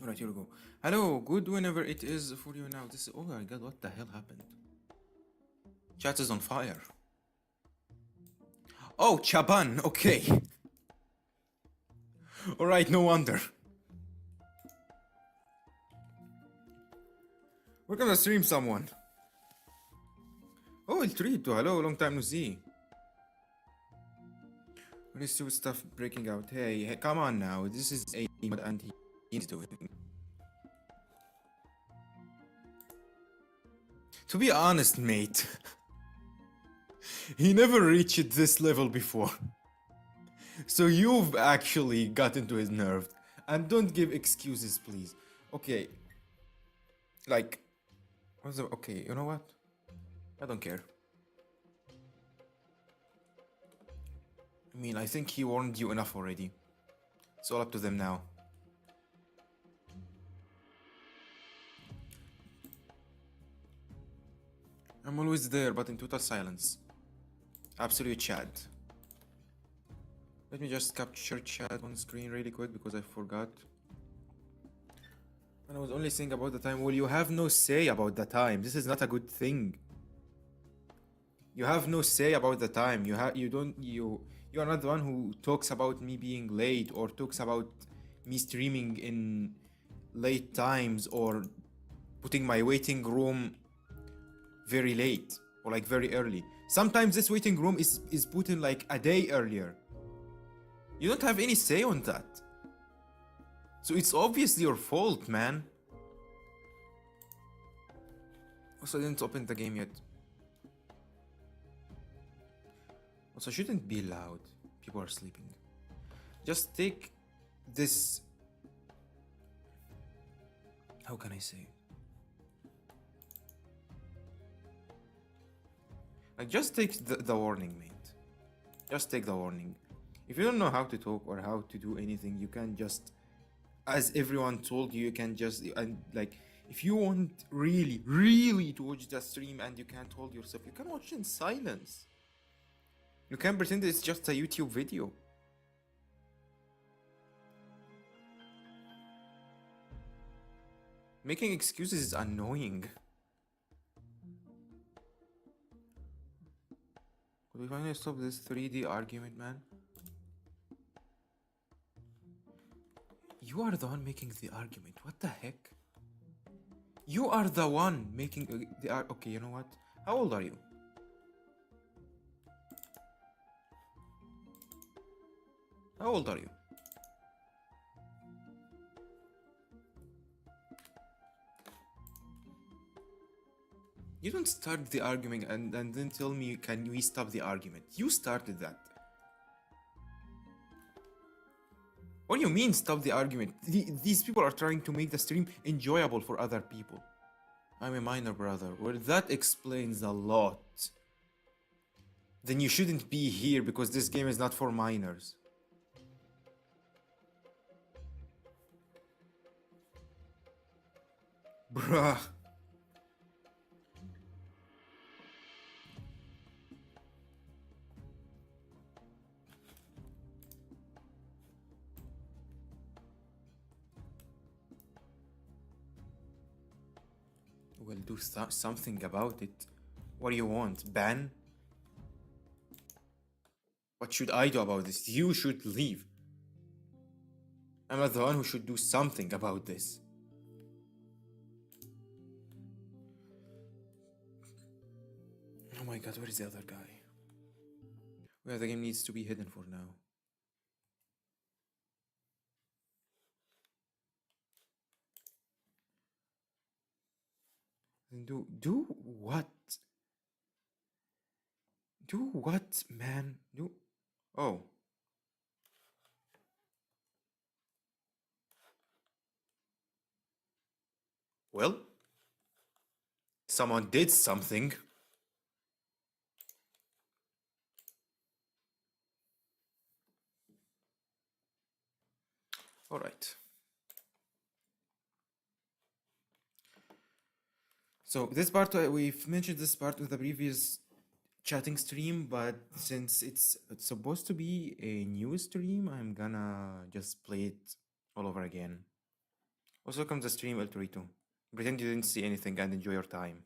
Alright, here we go. Hello, good whenever it is for you now. This is. Oh my god, what the hell happened? Chat is on fire. Oh, Chaban, okay. Alright, no wonder. We're gonna stream someone. Oh, El Trito, hello, long time no see. Really stupid stuff breaking out. Hey, come on now. This is a mod and he's doing. To be honest, mate, he never reached this level before. So you've actually got into his nerves. And don't give excuses, please. Okay, like, what's the, okay, you know what? I don't care. I mean, I think he warned you enough already. It's all up to them now. I'm always there, but in total silence. Absolute chat. Let me just capture chat on screen really quick because I forgot. And I was only saying about the time. Well, you have no say about the time. This is not a good thing. You have no say about the time. You are not the one who talks about me being late or talks about me streaming in late times or putting my waiting room very late or like very early. Sometimes this waiting room is put in like a day earlier. You don't have any say on that. So it's obviously your fault, man. Also, I didn't open the game yet. Also, shouldn't be loud. People are sleeping. Just take this. How can I say? Like, just take the warning, mate. Just take the warning. If you don't know how to talk or how to do anything, you can just, as everyone told you, you can just, and like, if you want really, really to watch the stream and you can't hold yourself, you can watch in silence. You can pretend it's just a YouTube video. Making excuses is annoying. Could we finally stop this 3D argument, man? You are the one making the argument. What the heck? You are the one making the argument. Okay, you know what? How old are you? How old are you? You don't start the argument and then tell me, can we stop the argument? You started that. What do you mean stop the argument? These people are trying to make the stream enjoyable for other people. I'm a minor brother. Well, that explains a lot. Then you shouldn't be here because this game is not for minors. Bruh. Well, do something about it. What do you want? Ban? What should I do about this? You should leave. I'm not the one who should do something about this. Oh my god, where is the other guy? Well, the game needs to be hidden for now. Then do what? Do what, man? Do oh. Well, someone did something. All right. So this part, we've mentioned this part with the previous chatting stream, but since it's supposed to be a new stream, I'm gonna just play it all over again. Also, come the stream, El Torito. Pretend you didn't see anything and enjoy your time.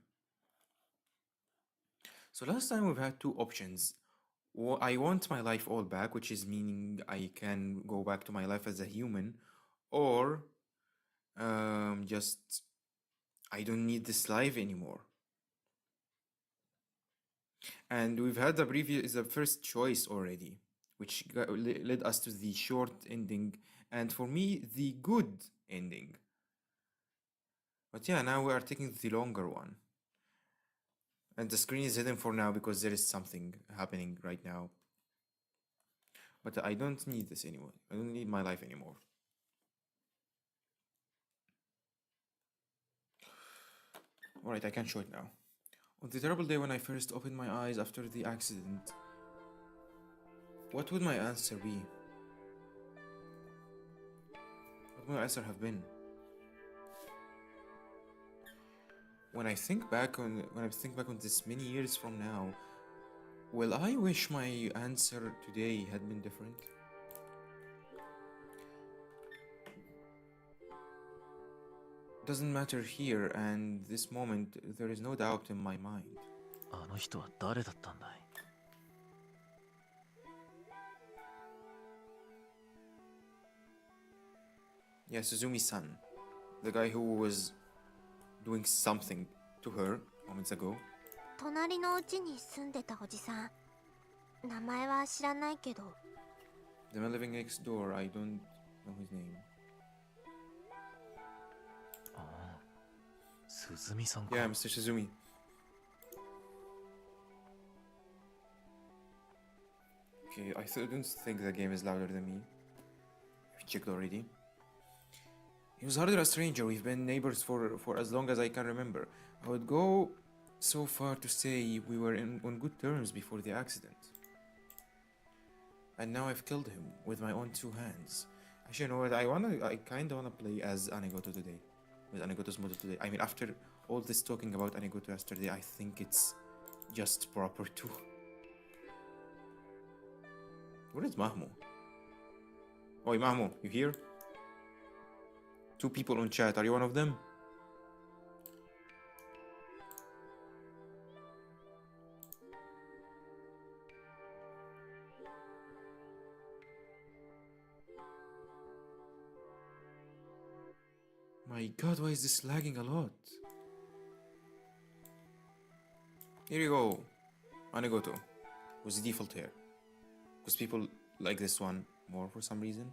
So last time we've had two options. I want my life all back, which is meaning I can go back to my life as a human, or just I don't need this life anymore. And we've had the first choice already, which led us to the short ending, and for me, the good ending. But yeah, now we are taking the longer one. And the screen is hidden for now because there is something happening right now. But I don't need this anymore. I don't need my life anymore. Alright, I can show it now. On the terrible day when I first opened my eyes after the accident, what would my answer be? What would my answer have been? When I think back on this many years from now, will I wish my answer today had been different? Doesn't matter here, and this moment there is no doubt in my mind. あの人は誰だったんだい? Yeah, Suzumi-san, the guy who was doing something to her moments ago. 隣の家に住んでたおじさん。名前は知らないけど。The man living next door, I don't know his name. ああ、鈴見さんか。 Yeah, Mr. Suzumi. Okay, I don't think the game is louder than me. I've checked already. He was hardly a stranger. We've been neighbors for as long as I can remember. I would go so far to say we were on good terms before the accident. And now I've killed him with my own two hands. Actually, you know what? I kinda wanna play as Anegoto today. With Anegoto's model today. I mean, after all this talking about Anegoto yesterday, I think it's just proper to. Where is Mahmo? Oi, Mahmo, you here? Two people on chat. Are you one of them? My god, why is this lagging a lot? Here you go. Anegoto. Was the default here. Because people like this one more for some reason.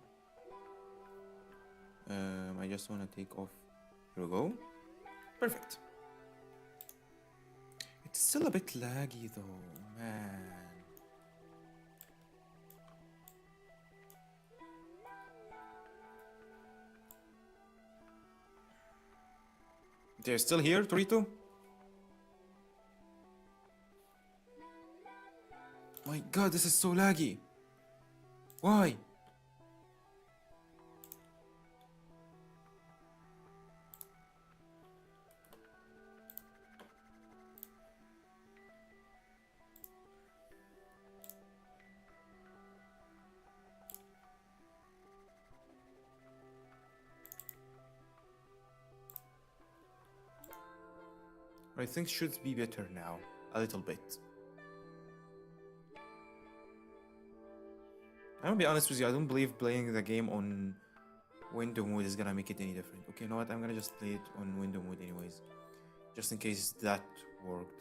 I just want to take off. Here we go. Perfect. It's still a bit laggy though, man. They're still here, Torito? My god, this is so laggy. Why? I think should be better now, a little bit. I'm gonna be honest with you, I don't believe playing the game on window mode is gonna make it any different. Okay, you know what? I'm gonna just play it on window mode anyways. Just in case that worked.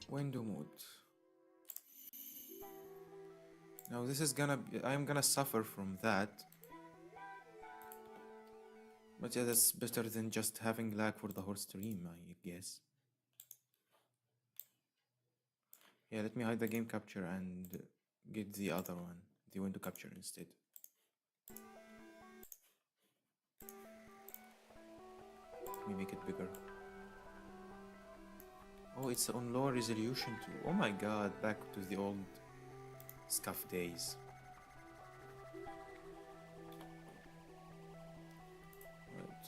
Window mode. Now this is gonna be, I'm gonna suffer from that. But yeah, that's better than just having lag for the whole stream, I guess. Yeah, let me hide the game capture and get the other one, the window capture instead. Let me make it bigger. Oh, it's on lower resolution too. Oh my god, back to the old scuff days. Right.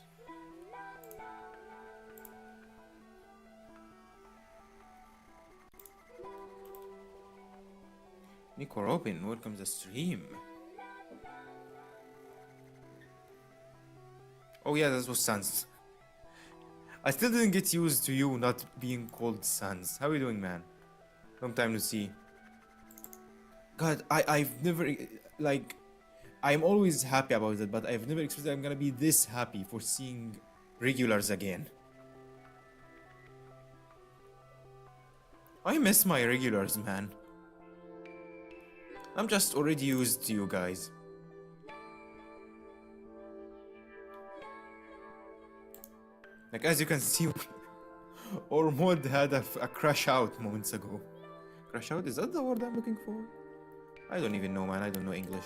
Nico Robin, welcome to the stream. Oh yeah, that was Sans. I still didn't get used to you not being called Sans. How are you doing, man? Long time to see. God, I've never, like, I'm always happy about it, but I've never expected I'm gonna be this happy for seeing regulars again. I miss my regulars, man. I'm just already used to you guys. Like, as you can see, our mod had a crash out moments ago. Crash out? Is that the word I'm looking for? I don't even know, man. I don't know English.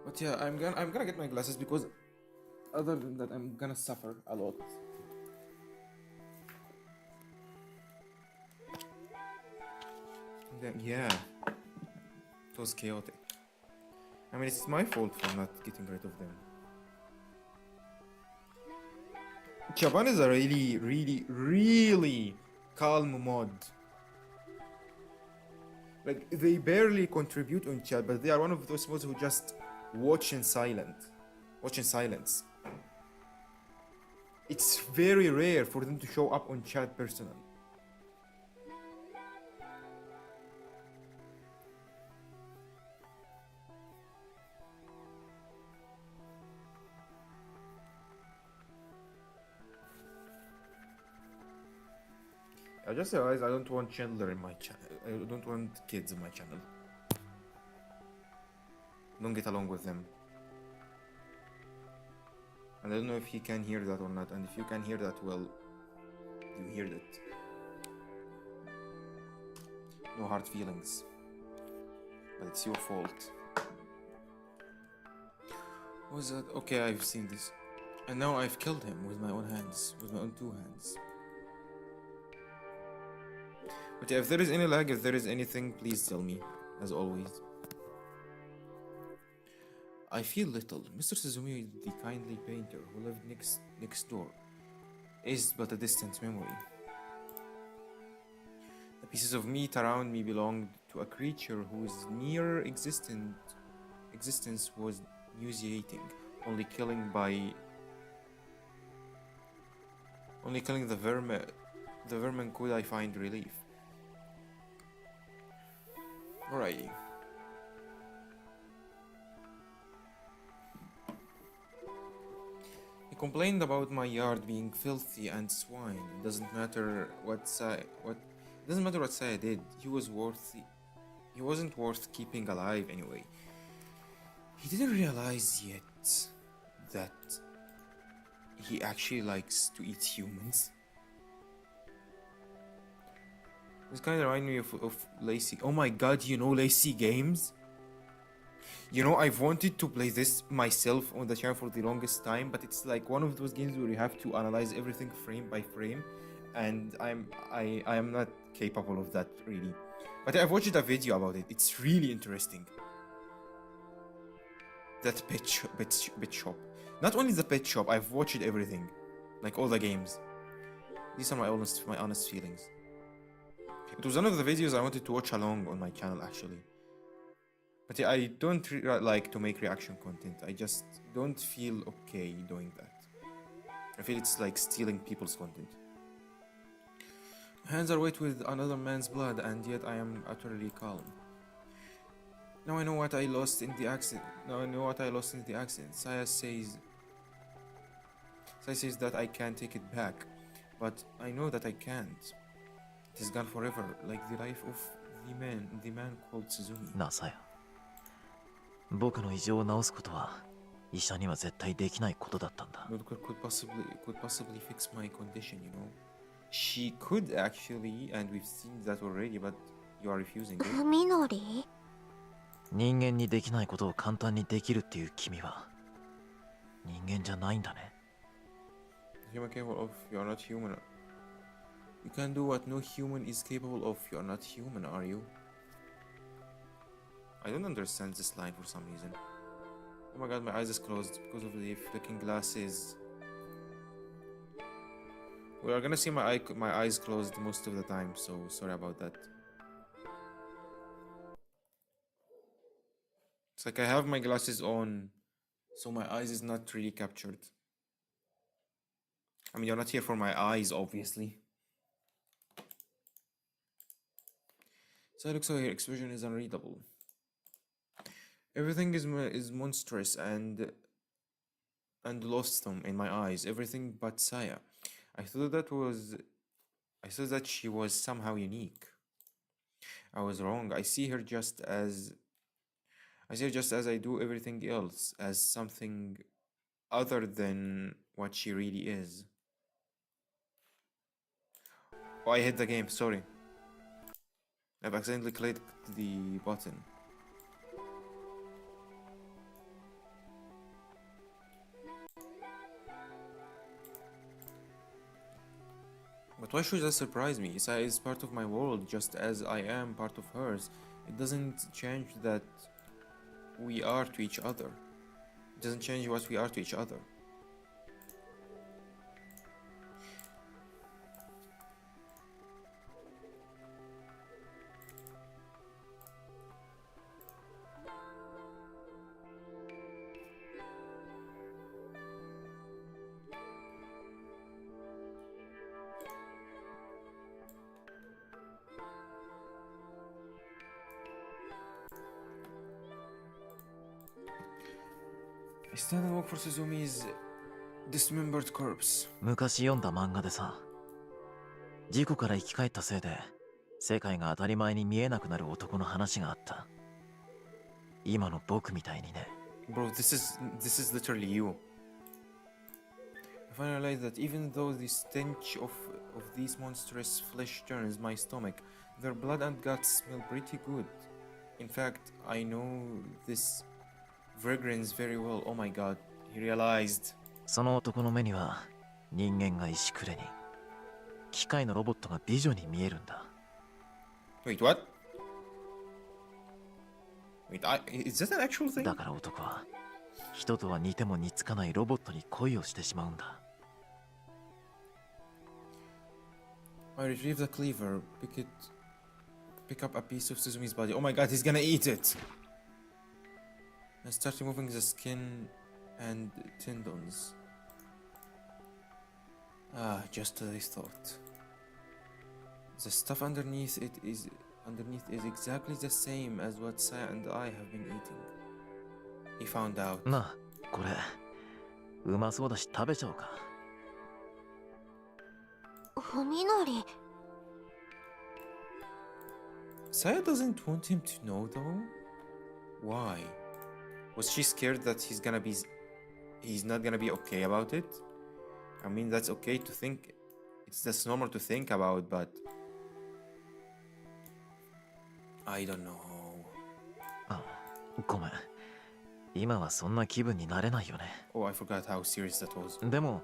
But yeah, I'm gonna get my glasses because other than that, I'm gonna suffer a lot. Then, yeah, it was chaotic. I mean, it's my fault for not getting rid of them. Japan is a really calm mod. Like, they barely contribute on chat, but they are one of those mods who just watch in silence. It's very rare for them to show up on chat personally. I just realized I don't want Chandler in my channel. I don't want kids in my channel. Don't get along with them. And I don't know if he can hear that or not. And if you can hear that, well, you heard it. No hard feelings. But it's your fault. What was that? Okay, I've seen this. And now I've killed him with my own hands. With my own two hands. But yeah, if there is any lag, if there is anything, please tell me, as always. I feel little. Mr. Suzumi, the kindly painter who lived next door, is but a distant memory. The pieces of meat around me belonged to a creature whose near existence was nauseating, only killing the vermin could I find relief. Alrighty. He complained about my yard being filthy and swine. It doesn't matter what side I did. He wasn't worth keeping alive anyway. He didn't realize yet that he actually likes to eat humans. This kind of reminds me of Lacey. Oh my god, you know Lacey games? You know, I've wanted to play this myself on the channel for the longest time, but it's like one of those games where you have to analyze everything frame by frame, and I am not capable of that really. But I've watched a video about it. It's really interesting. That pet shop. Not only the pet shop, I've watched everything, like all the games. These are my honest feelings. It was one of the videos I wanted to watch along on my channel, actually. But yeah, I don't like to make reaction content. I just don't feel okay doing that. I feel it's like stealing people's content. My hands are wet with another man's blood, and yet I am utterly calm. Now I know what I lost in the accident. Saya says that I can't take it back, but I know that I can't. It is gone forever, like the life of the man called Suzumi. なあさや、僕の異常を治すことは医者には絶対できないことだったんだ。 No, could possibly fix my condition, you know. She could actually, and we've seen that already, but you are refusing it. みのり？人間にできないことを簡単にできるっていう君は人間じゃないんだね。 Human capable of, you are not human. You can do what no human is capable of. You are not human, are you? I don't understand this line for some reason. Oh my god, my eyes is closed because of the flicking glasses. We are gonna see my eyes closed most of the time, so sorry about that. It's like I have my glasses on, so my eyes is not really captured. I mean, you're not here for my eyes, obviously. So it looks like her expression is unreadable. Everything is monstrous and loathsome in my eyes. Everything but Saya. I thought that she was somehow unique. I was wrong. I see her just as I do everything else, as something other than what she really is. Oh, I hit the game, sorry. I've accidentally clicked the button. But why should that surprise me? Saya is part of my world just as I am part of hers. It doesn't change that we are to each other. It doesn't change what we are to each other. I stand and walk for Suzumi's dismembered corpse. 昔読んだ漫画でさ、事故から生き返ったせいで世界が当たり前に見えなくなる男の話があった。今の僕みたいにね。Bro, this is literally you. I finally realized that even though the stench of these monstrous flesh turns my stomach, their blood and guts smell pretty good. In fact, I know this fragrance very well. Oh my god, he realized. その男の目には人間が石くれに、機械のロボットが美女に見えるんだ。Wait, what? Wait, is that an actual thing? だから男は人とは似ても似つかないロボットに恋をしてしまうんだ。I retrieve the cleaver, pick up a piece of Suzumi's body. Oh my god, he's gonna eat it! And start removing the skin and tendons. Ah, just as I thought. The stuff underneath is exactly the same as what Saya and I have been eating. He found out. なあ、これうまそうだし食べちゃおうか。ふみのり。Saya doesn't want him to know though. Why? Was she scared that he's not gonna be okay about it? I mean, that's okay to think. That's normal to think about, but I don't know. あ、ごめん。今はそんな気分になれないよね。Oh, I forgot how serious that was. でも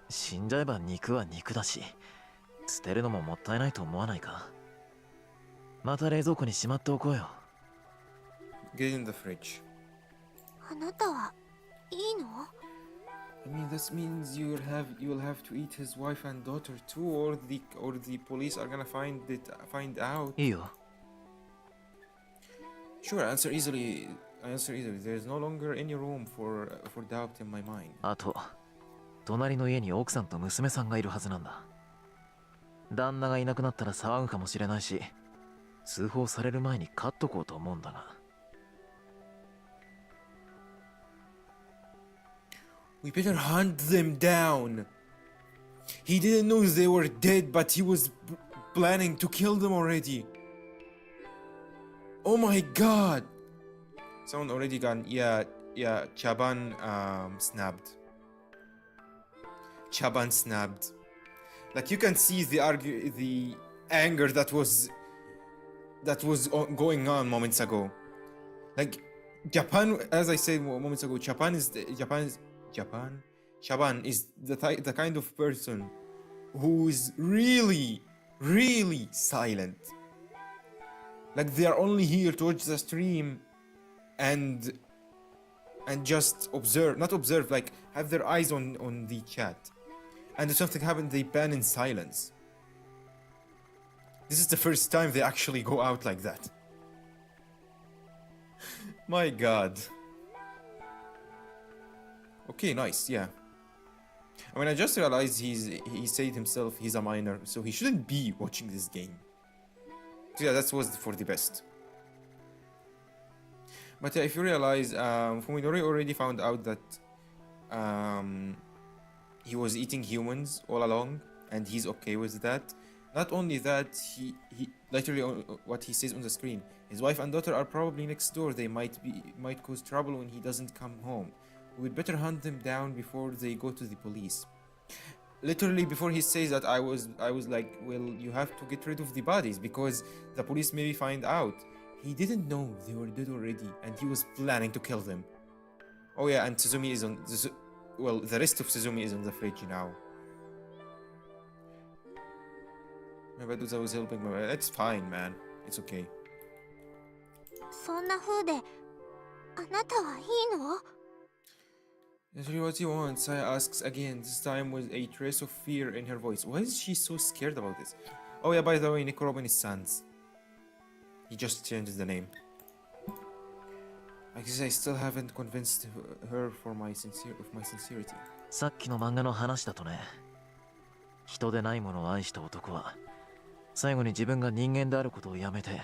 死んじゃえば肉は肉だし、捨てるのももったいないと思わないか。また冷蔵庫にしまっておこうよ。Get in the fridge. あなたはいいの？ I mean, this means you will have to eat his wife and daughter too, or the police are gonna find out. いいよ。Sure, answer easily. There's no longer any room for doubt in my mind. あと、隣の家に奥さんと娘さんがいるはずなんだ。旦那がいなくなったら騒ぐかもしれないし、通報される前に飼っとこうと思うんだが。We better hunt them down. He didn't know they were dead, but he was planning to kill them already. Oh my god! Someone already gone. Yeah. Chaban snapped. Chaban snapped. Like you can see the anger that was going on moments ago. Like Japan, as I said moments ago, Shaban is the kind of person who is really, really silent. Like they are only here to watch the stream and just observe, not observe, like have their eyes on the chat. And if something happens, they ban in silence. This is the first time they actually go out like that. My god. Okay, nice, yeah. I mean, I just realized he said himself he's a minor, so he shouldn't be watching this game. So yeah, that was for the best. But if you realize, Fuminori already found out that um, he was eating humans all along, and he's okay with that. Not only that, he literally what he says on the screen. His wife and daughter are probably next door. They might cause trouble when he doesn't come home. We'd better hunt them down before they go to the police. Literally before he says that, I was like, well, you have to get rid of the bodies because the police maybe find out. He didn't know they were dead already, and he was planning to kill them. Oh yeah, and Suzumi is on well, the rest of Suzumi is on the fridge now. My bad, I was helping my bad. It's fine, man. It's okay. そんな風であなたはいいの？ That's really what he wants. Saya asks again, this time with a trace of fear in her voice. Why is she so scared about this? Oh yeah, by the way, Nico Robin is Sans. He just changed the name. I guess I still haven't convinced her of my sincerity. さっきの漫画の話だとね、人でないものを愛した男は最後に自分が人間であることをやめて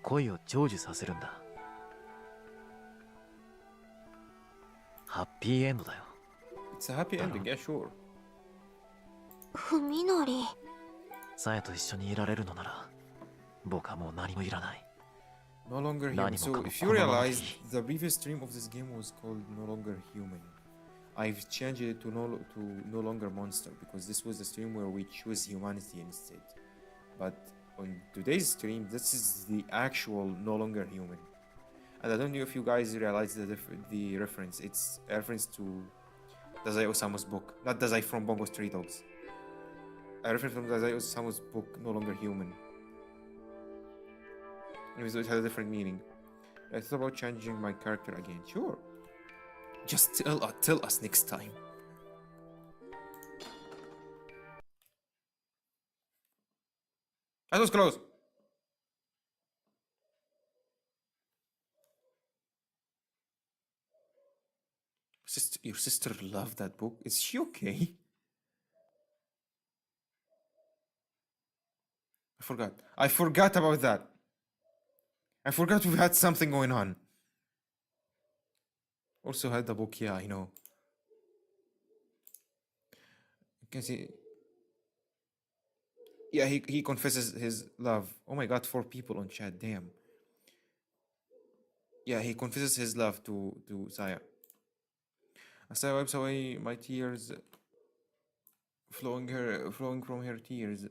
恋を成就させるんだ。ハッピーエンドだよ。 It's a happy ending, yeah, sure. ふみのり。さやと一緒にいられるのなら僕はもう何もいらない。 No longer human. So if you realize, the previous stream of this game was called No Longer Human. I've changed it to no longer monster because this was the stream where we choose humanity instead. But on today's stream, this is the actual No Longer Human. And I don't know if you guys realize the reference. It's a reference to Dazai Osamu's book, not Dazai from Bongo Stray Dogs. A reference from Dazai Osamu's book, No Longer Human. Anyways, it had a different meaning. I thought about changing my character again. Sure. Just tell us next time. That was close. Your sister loved that book. Is she okay? I forgot about that. I forgot we had something going on. Also had the book, yeah, I know. Because yeah, he confesses his love. Oh my god, 4 people on chat, damn. Yeah, he confesses his love to Saya. As Saya wipes away my tears, flowing from her tears.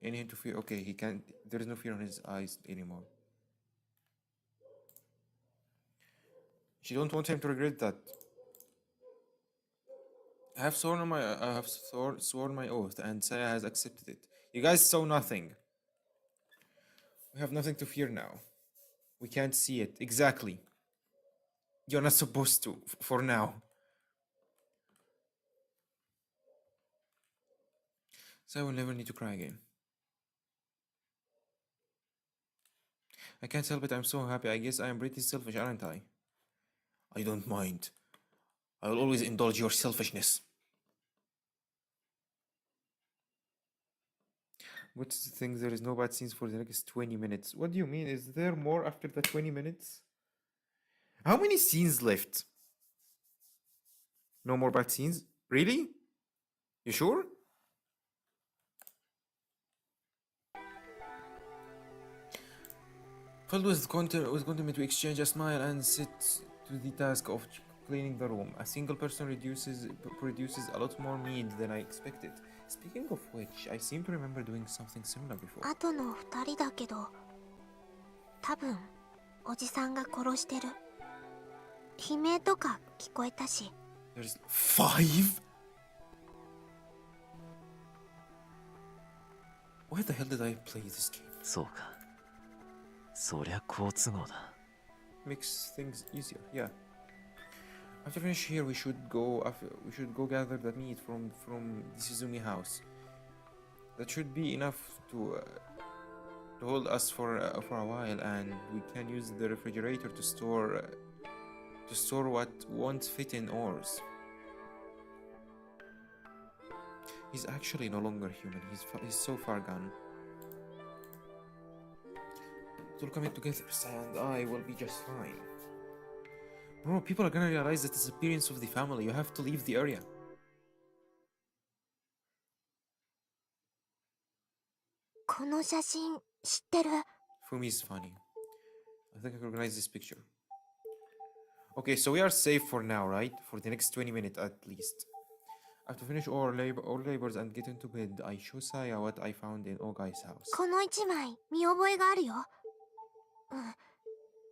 Any hint of fear? Okay, he can't. There is no fear in his eyes anymore. She don't want him to regret that. I have sworn my oath, and Saya has accepted it. You guys saw nothing. We have nothing to fear now. We can't see it. Exactly. You're not supposed to, for now. Saya will never need to cry again. I can't help it, I'm so happy. I guess I am pretty selfish, aren't I? I don't mind. I will always indulge your selfishness. What's the thing? There is no bad scenes for the next 20 minutes. What do you mean? Is there more after the 20 minutes? How many scenes left? No more bad scenes? Really? You sure? Filled with content, we exchange a smile and sit to the task of cleaning the room. A single person produces a lot more meat than I expected. Speaking of which, I seem to remember doing something similar before. あとの2人だけど、多分おじさんが殺してる。悲鳴とか聞こえたし。There's 5? Why the hell did I play this game? そうか。そりゃ好都合だ。Makes things easier, yeah. After finish here, we should go gather the meat from the Suzumi house. That should be enough to to hold us for a while, and we can use the refrigerator to store what won't fit in ours. He's actually no longer human. He's so far gone. It will come in together, Saya and I will be just fine. Bro, people are gonna realize the disappearance of the family. You have to leave the area. この写真知ってる？ Fumi's funny. I think I recognize this picture. Okay, so we are safe for now, right? For the next 20 minutes at least. I have to finish all labors and get into bed. I show Saya what I found in Ogai's house. この一枚見覚えがあるよ。うん、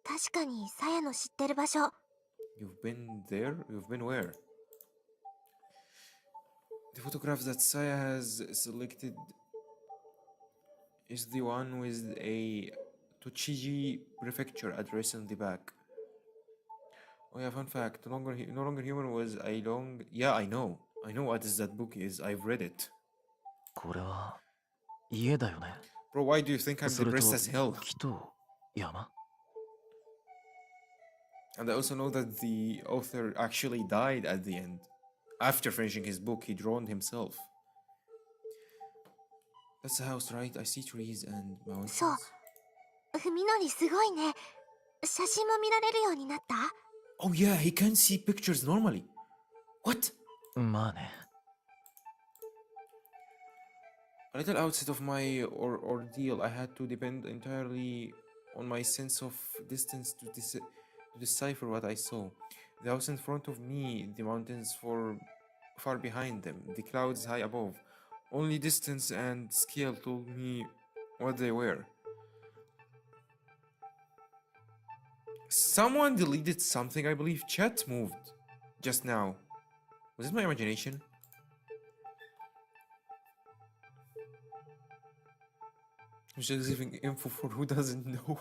確かにさやの知ってる場所。 You've been there? You've been where? The photograph that Saya has selected is the one with a Tochigi prefecture address on the back. Oh yeah, fun fact. No longer human was a long... Yeah, I know. I know what that book is. I've read it. これは家だよね。 Bro, why do you think I'm それと depressed as hell? 木と山。 And I also know that the author actually died at the end. After finishing his book, he drowned himself. That's the house, right? I see trees and mountains. そう。文則すごいね。写真も見られるようになった？ Oh yeah, he can see pictures normally. What? まあね。 A little outside of my ordeal, I had to depend entirely on my sense of distance to decipher what I saw. The house in front of me, the mountains far behind them, the clouds high above. Only distance and scale told me what they were. Someone deleted something, I believe. Chat moved just now. Was it my imagination? I'm just giving info for who doesn't know.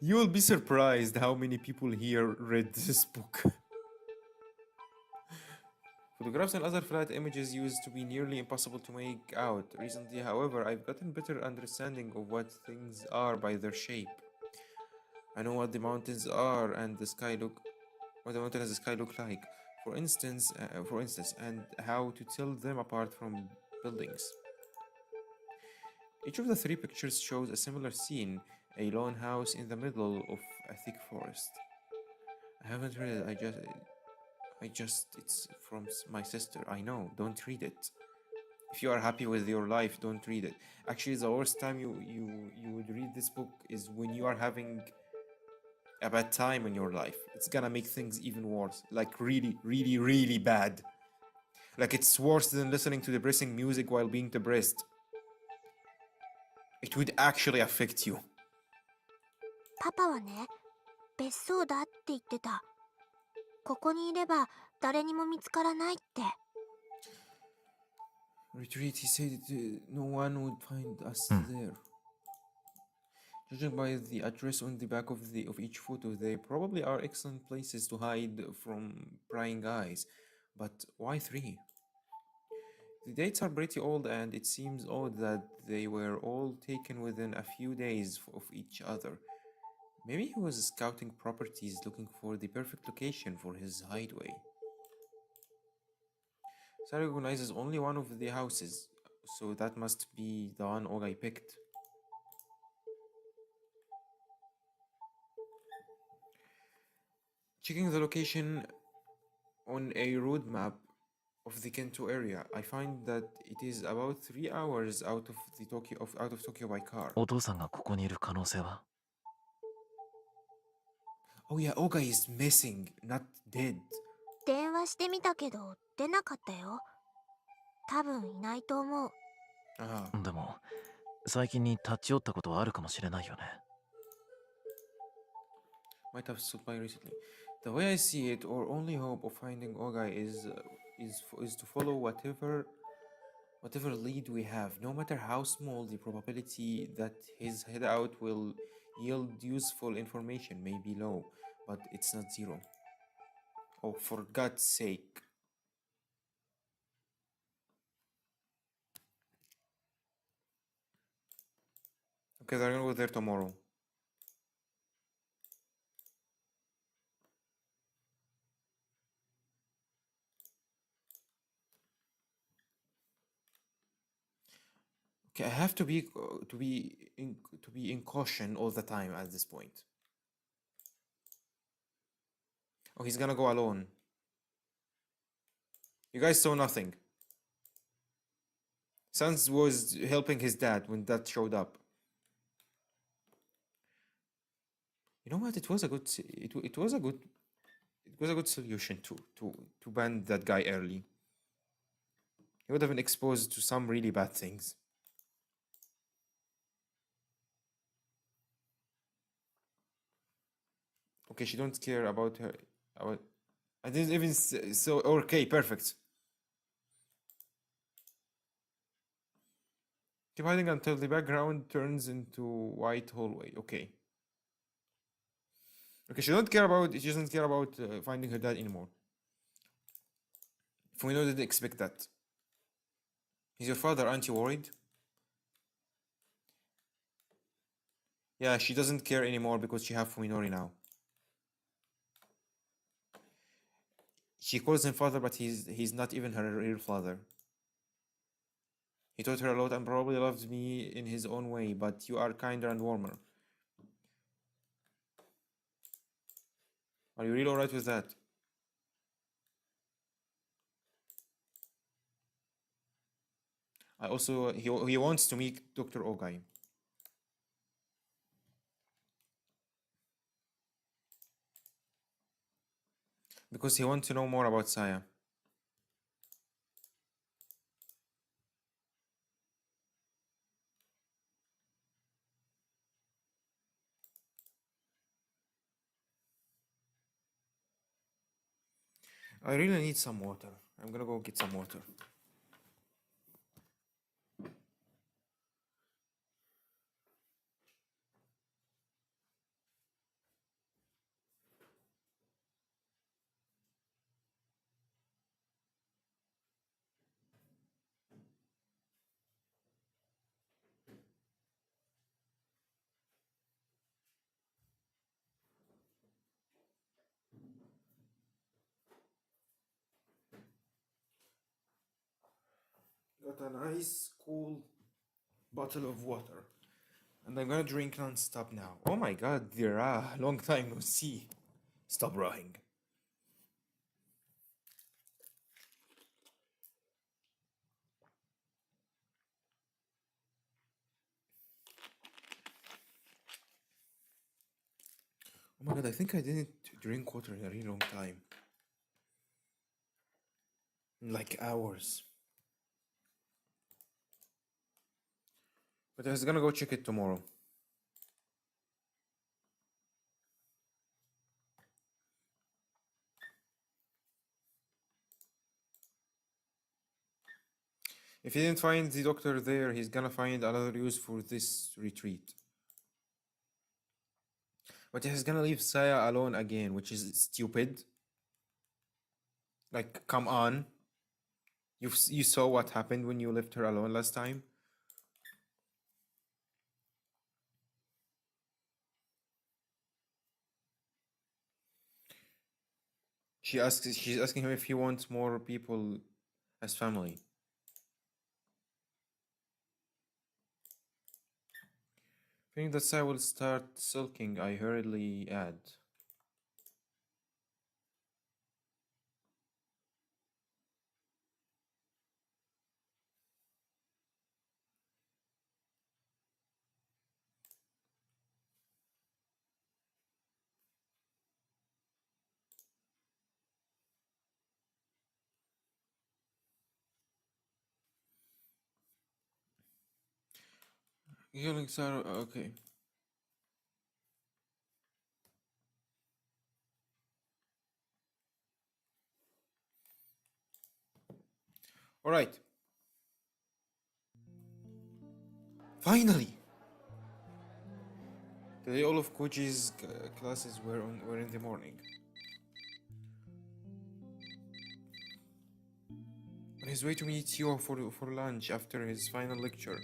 You will be surprised how many people here read this book. Photographs and other flat images used to be nearly impossible to make out. Recently, however, I've gotten better understanding of what things are by their shape. I know what the mountains are and what the mountain and the sky look like. For instance, and how to tell them apart from buildings. Each of the three pictures shows a similar scene, a lone house in the middle of a thick forest. I haven't read it, it's from my sister. I know, don't read it. If you are happy with your life, don't read it. Actually, the worst time you would read this book is when you are having a bad time in your life. It's gonna make things even worse. Like really, really, really bad. Like it's worse than listening to depressing music while being depressed. It would actually affect you. パパはね、別荘だって言ってた。ここにいれば誰にも見つからないって。Retreat, he said no one would find us there. Judging by the address on the back of each photo, they probably are excellent places to hide from prying eyes. But why three? The dates are pretty old, and it seems odd that they were all taken within a few days of each other. Maybe he was scouting properties looking for the perfect location for his hideaway. Sarah recognizes only one of the houses, so that must be the one Ogai picked. Checking the location on a road map of the Kento area, I find that it is about 3 hours out of Tokyo by car. お父さんがここにいる可能性は？ Oh yeah, Ogai is missing, not dead. 電話してみたけど出なかったよ。多分いないと思う。Ah. でも最近に立ち寄ったことはあるかもしれないよね。 Might have stopped by recently. The way I see it, our only hope of finding Ogai is to follow whatever lead we have. No matter how small, the probability that his hideout will yield useful information may be low, but it's not zero. Oh, for God's sake. Okay, they're gonna go there tomorrow. Okay, I have to be in caution all the time at this point. Oh, he's gonna go alone. You guys saw nothing. Sans was helping his dad when dad showed up. You know what? It was a good solution to ban that guy early. He would have been exposed to some really bad things. Okay, she don't care about her. About, I didn't even so. Okay, perfect. Keep hiding until the background turns into white hallway. Okay. Okay, she doesn't care about finding her dad anymore. Fumino didn't expect that. He's your father, aren't you worried? Yeah, she doesn't care anymore because she have Fuminori now. She calls him father, but he's not even her real father. He taught her a lot and probably loves me in his own way, but you are kinder and warmer. Are you really alright with that? I also he wants to meet Dr. Ogai. Because he wants to know more about Saya. I really need some water. I'm gonna go get some water. Got a nice cool bottle of water. And I'm gonna drink non-stop now. Oh my god, Dira, long time no see. Stop rowing. Oh my god, I think I didn't drink water in a really long time. Like hours. But I was gonna go check it tomorrow. If he didn't find the doctor there, he's gonna find another use for this retreat. But he's gonna leave Saya alone again, which is stupid. Like, come on. You saw what happened when you left her alone last time? She's asking him if he wants more people as family. Feeling that Sai will start sulking, I hurriedly add. Healing Sarah, okay. Alright. Finally! Today all of Koji's classes were in the morning. On his way to meet you for lunch after his final lecture,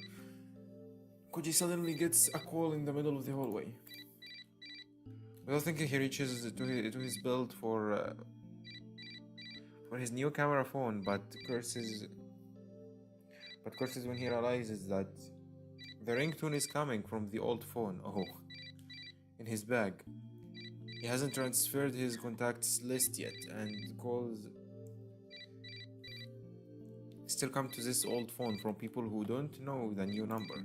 Koji suddenly gets a call in the middle of the hallway. Without thinking, he reaches to his belt for his new camera phone, but curses when he realizes that the ringtone is coming from the old phone. Oh, in his bag. He hasn't transferred his contacts list yet, and calls still come to this old phone from people who don't know the new number.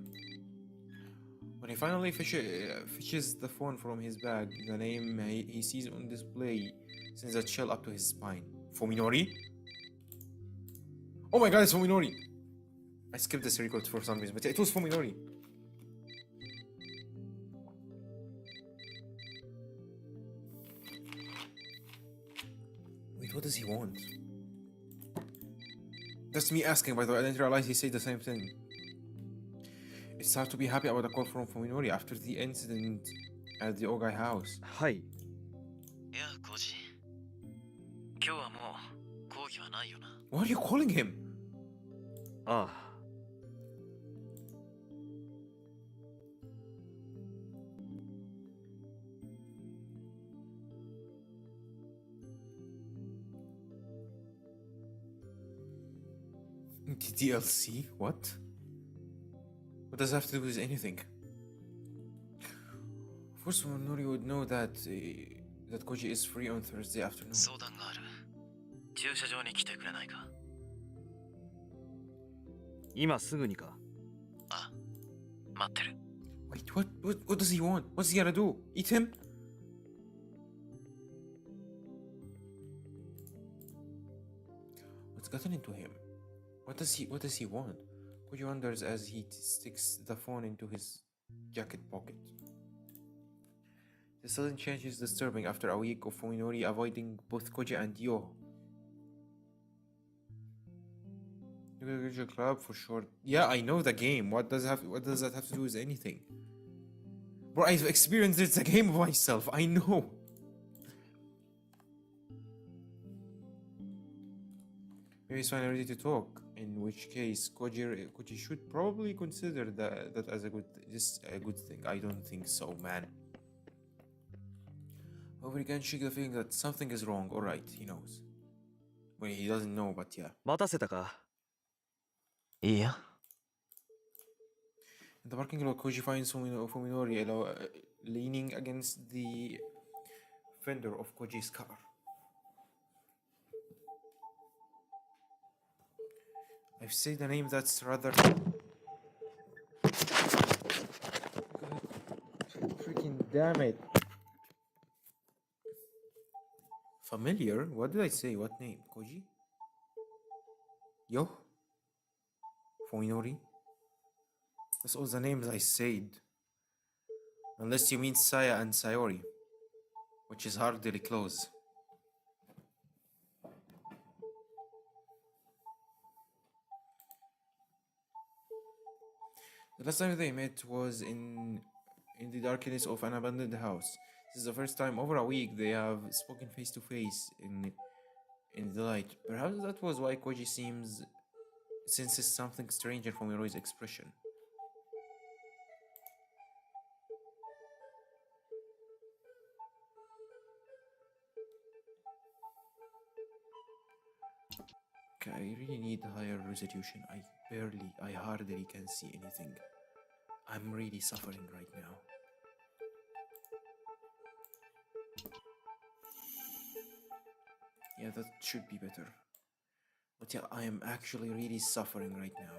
When he finally fishes the phone from his bag, the name he sees on display sends a chill up to his spine. Fuminori? Oh my god, it's Fuminori! I skipped this record for some reason, but it was Fuminori. Wait, what does he want? That's me asking, by the way. I didn't realize he said the same thing. It's hard to be happy about a call from Fuminori after the incident at the Ogai house. はい。いや、コージ。今日はもう講義はないよな。Why are you calling him? ああ。DLC? What? What does that have to do with anything? Of course, Fuminori would know that that Koji is free on Thursday afternoon. 相談がある。駐車場に来てくれないか。今すぐにか。あ、待ってる。Wait, what does he want? What's he gonna do? Eat him? What's gotten into him? What does he want? Koji wonders as he sticks the phone into his jacket pocket. The sudden change is disturbing after a week of Fuminori avoiding both Koji and Yo. Your club for sure. Yeah, I know the game. What does that have to do with anything? Bro, I've experienced it's a game myself. I know. Maybe he's finally ready to talk. In which case, Koji should probably consider that as a good thing. I don't think so, man. However, he can't shake the feeling that something is wrong. Alright, he knows. Well, he doesn't know, but yeah. 待たせたか。いいや。In the parking lot, Koji finds Fuminori leaning against the fender of Koji's car. I've said a name that's rather... Freaking damn it. Familiar? What did I say? What name? Koji? Yo? Fuminori? That's all the names I said. Unless you mean Saya and Sayori, which is hardly close. The last time they met was in the darkness of an abandoned house. This is the first time over a week they have spoken face to face in the light. Perhaps that was why Koji senses something strange in Fuminori's expression. Okay, I really need higher resolution. I hardly can see anything. I'm really suffering right now. Yeah, that should be better. But yeah, I am actually really suffering right now.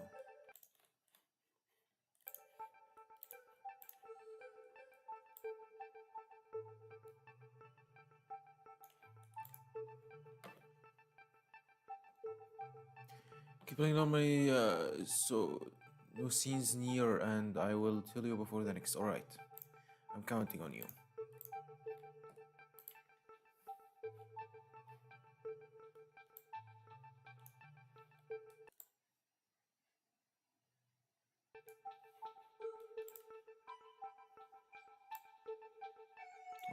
Keep playing normally, so no scenes near, and I will tell you before the next. Alright, I'm counting on you.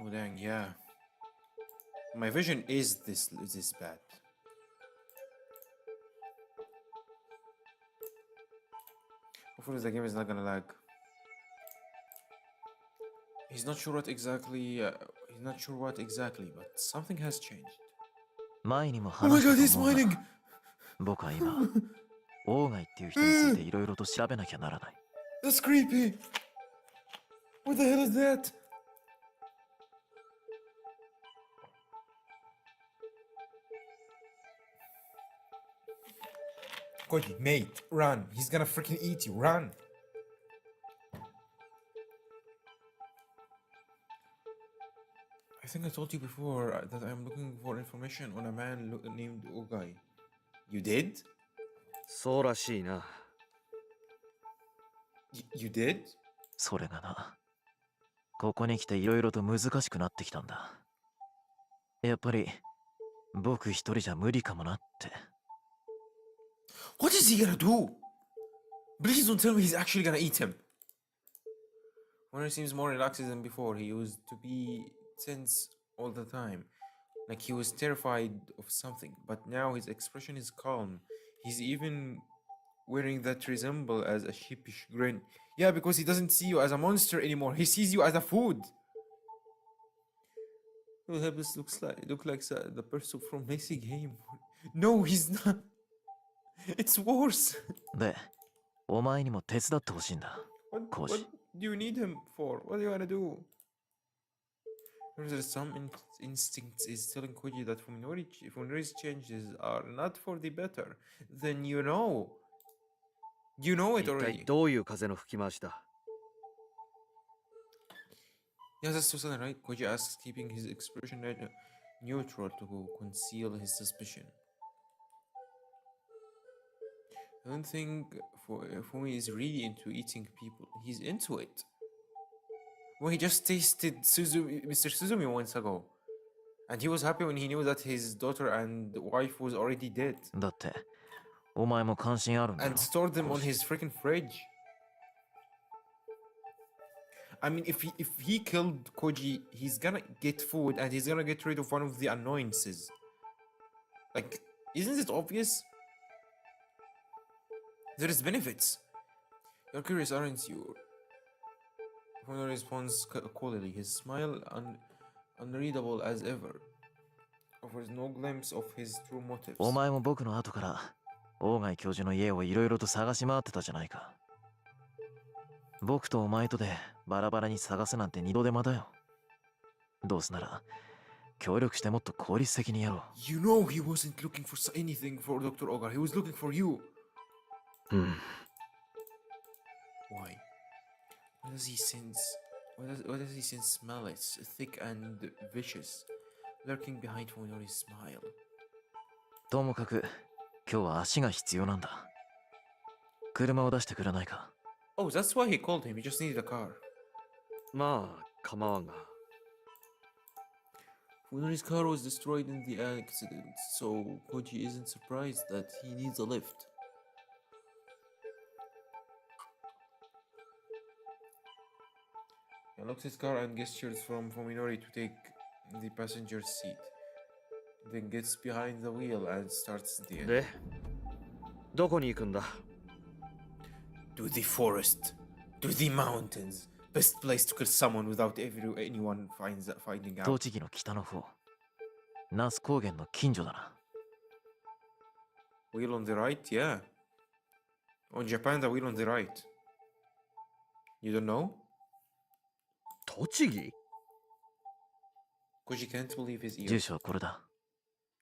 Oh dang, yeah. My vision is this bad. Hopefully the game is not gonna lag. He's not sure what exactly. He's not sure what exactly, but something has changed. 前にも Oh my 話した god, と he's 思う smiling! が、僕は今、オーガイっていう人についていろいろと調べなきゃならない。That's creepy! What the hell is that? Koji, mate, run. He's gonna freaking eat you. Run. I think I told you before that I'm looking for information on a man named Ogai. You did? そうらしいな。You did? それがな、ここに来ていろいろと難しくなってきたんだ。やっぱり、僕一人じゃ無理かもなって。What is he gonna do? Please don't tell me he's actually gonna eat him. When he seems more relaxed than before, he used to be tense all the time. Like he was terrified of something, but now his expression is calm. He's even wearing that resemble as a sheepish grin. Yeah, because he doesn't see you as a monster anymore. He sees you as a food. Well, this look like the person from Messi game. No, he's not. It's worse. で、お前にも手伝ってほしいんだ。 What do you need him for? What do you wanna do? There's some instinct is telling Koji that Fuminori's changes are not for the better. Then you know. You know it 一体 already. どういう風の吹き回しだ。 Yeah, that's so sudden, right? Koji asks, keeping his expression neutral to conceal his suspicion. I don't think Fumi is really into eating people. He's into it. Well, he just tasted Mr. Suzumi once ago. And he was happy when he knew that his daughter and wife was already dead. だって、お前も関心あるんだろ。 And stored them on his freaking fridge. I mean, if he killed Koji, he's gonna get food and he's gonna get rid of one of the annoyances. Like, isn't it obvious? There is benefits. You're curious, aren't you? Funo responds coldly, his smile unreadable as ever. Offers no glimpse of his true motives. お前も僕の後から、オーガイ教授の家をいろいろと探し回ってたじゃないか。僕とお前とでバラバラに探すなんて二度手間だよ。どうせなら、協力してもっと効率的にやろう。You know he wasn't looking for anything for Dr. Ogar. He was looking for you. うん。 Why? What does he sense? What does he sense smell? It's thick and vicious, lurking behind Fuminori's smile. ともかく、今日は足が必要なんだ。車を出してくれないか。 Oh, that's why he called him. He just needed a car. まあ、構わんが。 Fuminori's car was destroyed in the accident, so Koji isn't surprised that he needs a lift. He unlocks his car and gestures from Fuminori to take the passenger seat. Then gets behind the wheel and starts the engine. で、どこに行くんだ。 To the forest, to the mountains. Best place to kill someone without anyone finding out. 栃木の北の方。那須高原の近所だな。 Wheel on the right, yeah. On Japan, the wheel on the right. You don't know? 栃木 Koji can't believe his 住 ears. 所はこれだ。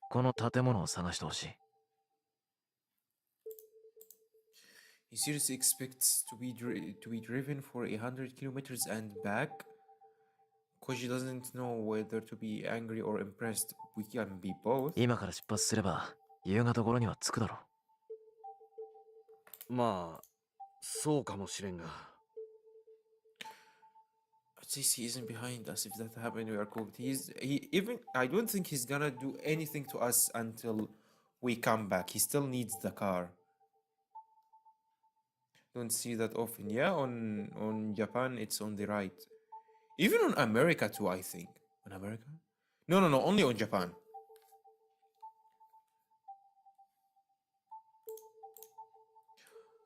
この建物を探してほしい。 He seriously expects to be driven for 100 kilometers and back? Koji doesn't know whether to be angry or impressed. We can be both. 今から出発すれば、夕方頃には着くだろう。まあ、そうかもしれんが。 At least he isn't behind us. If that happened, we are cooked. I don't think he's gonna do anything to us until we come back. He still needs the car. Don't see that often. Yeah, on Japan, it's on the right. Even on America too, I think. On America? No, only on Japan.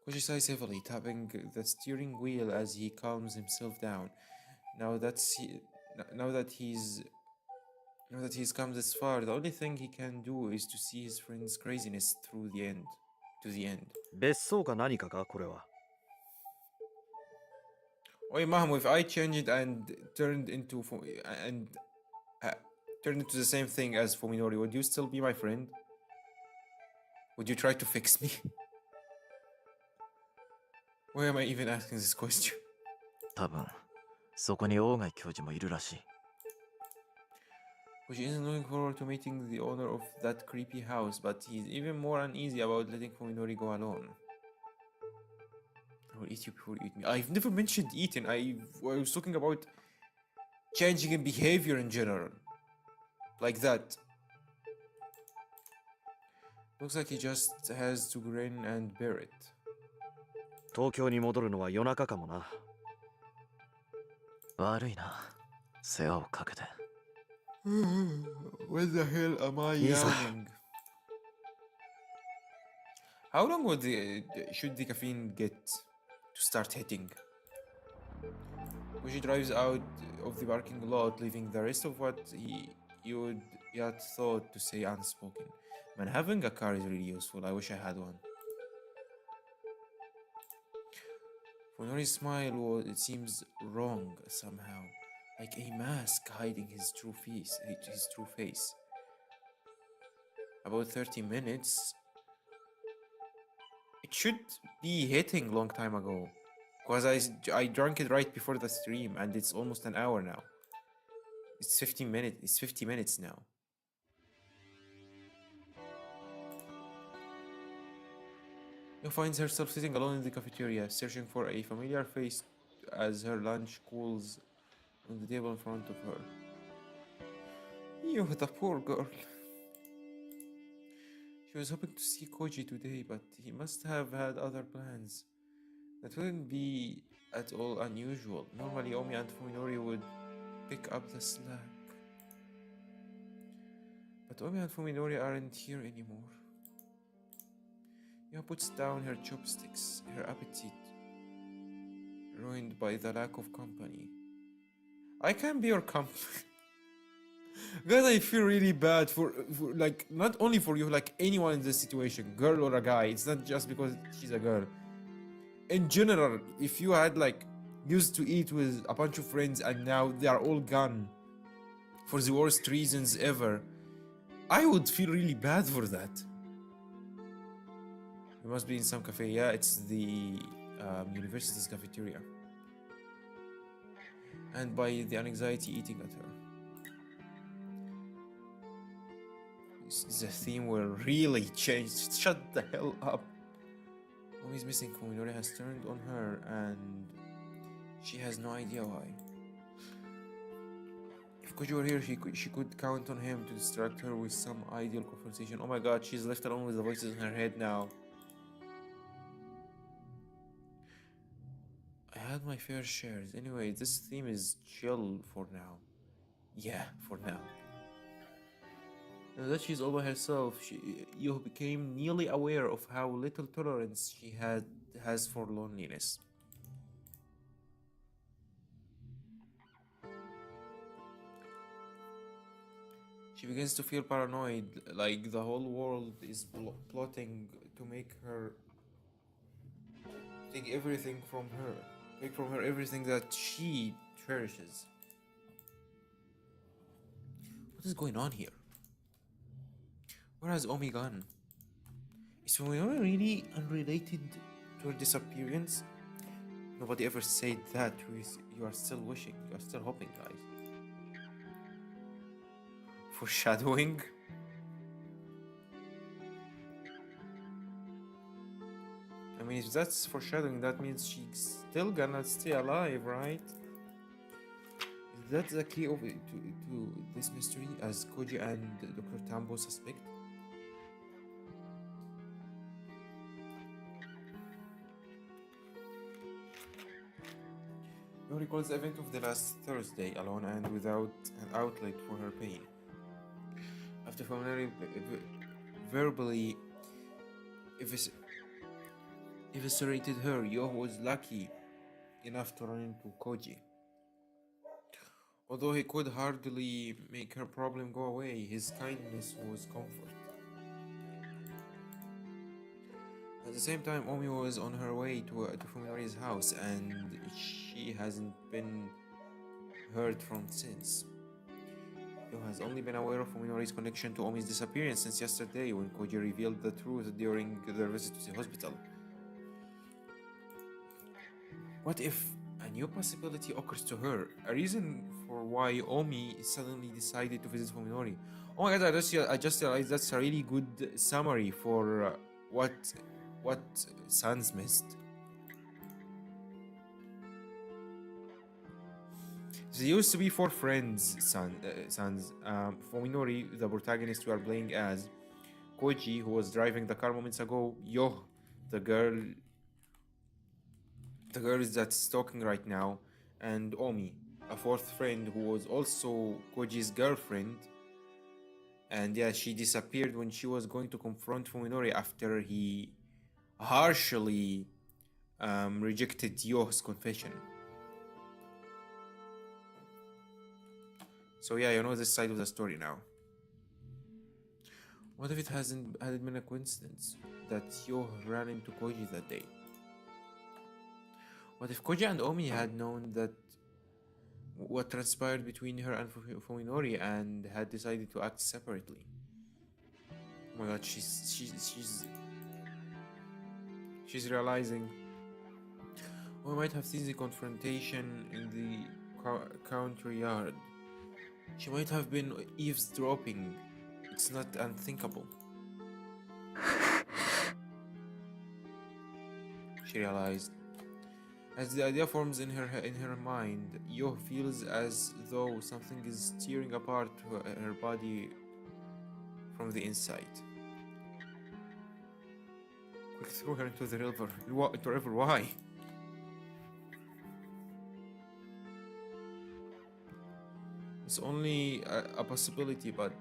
Koji sighs heavily, tapping the steering wheel as he calms himself down. Now that's he, now that he's now that he's come this far, the only thing he can do is to see his friend's craziness through the end, to the end. 別荘か何かかこれは。 Oi, Mahmo, if I changed and turned into and uh, turned into the same thing as Fuminori, would you still be my friend? Would you try to fix me? Why am I even asking this question? 多分そこに大貝教授もいるらしい。 She isn't looking forward to meeting the owner of that creepy house, but he's even more uneasy about letting Fuminori go alone. I will eat you before you eat me. I've never mentioned eating. I was talking about changing in behavior in general. Like that. Looks like he just has to grin and bear it. 東京に戻るのは夜中かもな。悪いな、世話をかけて。 What the hell am I yawning? How long should the caffeine get to start hitting? She drives out of the parking lot, leaving the rest of what you would yet thought to say unspoken. Man, having a car is really useful. I wish I had one. Funori's smile it seems wrong somehow. Like a mask hiding his true face. About 30 minutes. It should be hitting long time ago. Because I drank it right before the stream and it's almost an hour now. It's 50 minutes now. Yo finds herself sitting alone in the cafeteria, searching for a familiar face as her lunch cools on the table in front of her. Yo, the poor girl. She was hoping to see Koji today, but he must have had other plans. That wouldn't be at all unusual. Normally, Omi and Fuminori would pick up the slack. But Omi and Fuminori aren't here anymore. Yo puts down her chopsticks, her appetite ruined by the lack of company. I can be your company. God, I feel really bad for like not only for you, like anyone in this situation, girl or a guy. It's not just because she's a girl. In general, if you had like used to eat with a bunch of friends and now they are all gone for the worst reasons ever, I would feel really bad for that. You must be in some cafe. Yeah, it's the university's cafeteria. And by the anxiety eating at her. The theme will really change. Shut the hell up. Omi's missing. Fuminori has turned on her and she has no idea why. If Koji were here, she could count on him to distract her with some ideal conversation. Oh my god, she's left alone with the voices in her head now. I had my fair shares. Anyway, this theme is chill for now. Yeah, for now. Now that she's all by herself, you became nearly aware of how little tolerance she has for loneliness. She begins to feel paranoid, like the whole world is plotting to make her take everything from her. Take from her everything that she cherishes. What is going on here? Where has Omi gone? Is Fuminori really unrelated to her disappearance? Nobody ever said that. You are still wishing. You are still hoping, guys. Foreshadowing? I mean, if that's foreshadowing, that means she's still gonna stay alive, right? Is that the key of it to this mystery, as Koji and Dr. Tambo suspect? Yo recalls the event of the last Thursday, alone and without an outlet for her pain. After Fuminori verbally eviscerated her, Yo was lucky enough to run into Koji. Although he could hardly make her problem go away, his kindness was comfort. At the same time, Omi was on her way to Fuminori's house, and she hasn't been heard from since. Yo has only been aware of Fuminori's connection to Omi's disappearance since yesterday when Koji revealed the truth during their visit to the hospital. What if a new possibility occurs to her? A reason for why Omi suddenly decided to visit Fuminori. Oh my god, I just realized that's a really good summary for what Sans missed. There used to be four friends, Sans. Fuminori, the protagonist we are playing as, Koji, who was driving the car moments ago, Yo, the girl that's talking right now, and Omi, a fourth friend who was also Koji's girlfriend. And yeah, she disappeared when she was going to confront Fuminori after he harshly rejected Yo's confession. So yeah, you know this side of the story now. What if it had been a coincidence that Yo ran into Koji that day? What if Koji and Omi had known that what transpired between her and Fuminori and had decided to act separately? Oh my god, she's realizing we might have seen the confrontation in the country yard. She might have been eavesdropping. It's not unthinkable. She realized. As the idea forms in her mind, Yo feels as though something is tearing apart her body from the inside. Quick, throw her into the river. Why? It's only a possibility, but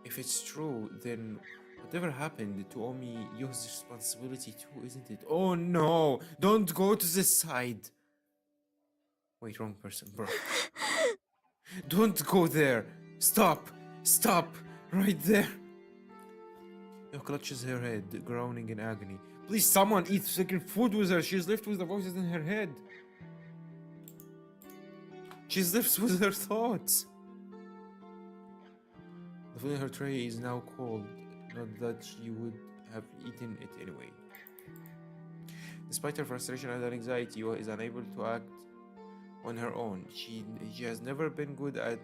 if it's true, then whatever happened to Omi, Yo's responsibility too, isn't it? Oh no! Don't go to this side! Wait, wrong person, bro. Don't go there! Stop! Stop! Right there! Yo clutches her head, groaning in agony. Please, someone eat freaking food with her. She's left with the voices in her head. She's left with her thoughts. The food in her tray is now cold. Not that she would have eaten it anyway. Despite her frustration and anxiety, Yo is unable to act on her own. She has never been good at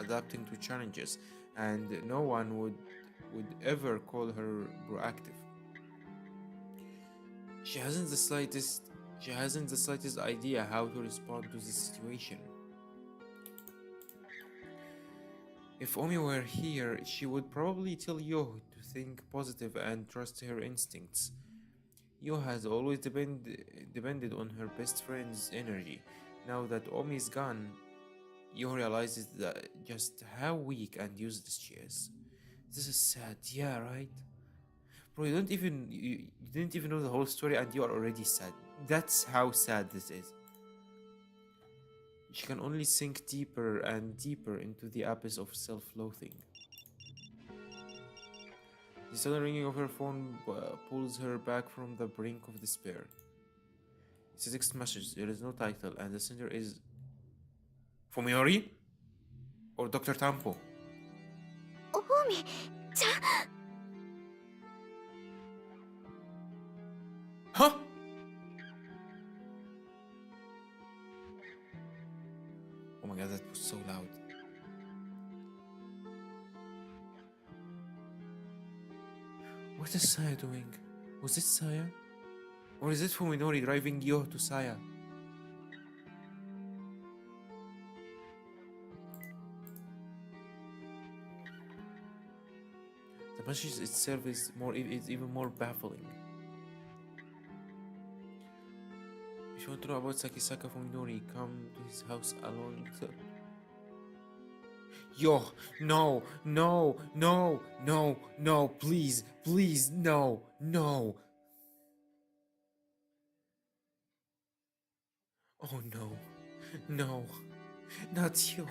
adapting to challenges, and no one would ever call her proactive. She hasn't the slightest idea how to respond to this situation. If Omi were here, she would probably tell Yo to think positive and trust her instincts. Yo has always depended on her best friend's energy. Now that Omi is gone, Yo realizes that just how weak and useless she is. This is sad, yeah, right? Bro, you didn't even know the whole story and you are already sad. That's how sad this is. She can only sink deeper and deeper into the abyss of self-loathing. The sudden ringing of her phone pulls her back from the brink of despair. It's a text message, there is no title, and the sender is Fuminori or Dr. Tampo. Omi-chan! Huh? Oh my god, that was so loud. What is Saya doing? Was it Saya? Or is it Fuminori driving Yo to Saya? The message itself is even more baffling. If you want to know about Sakisaka Fuminori, come to his house alone. Yo, no, please, no. Oh no. Not you.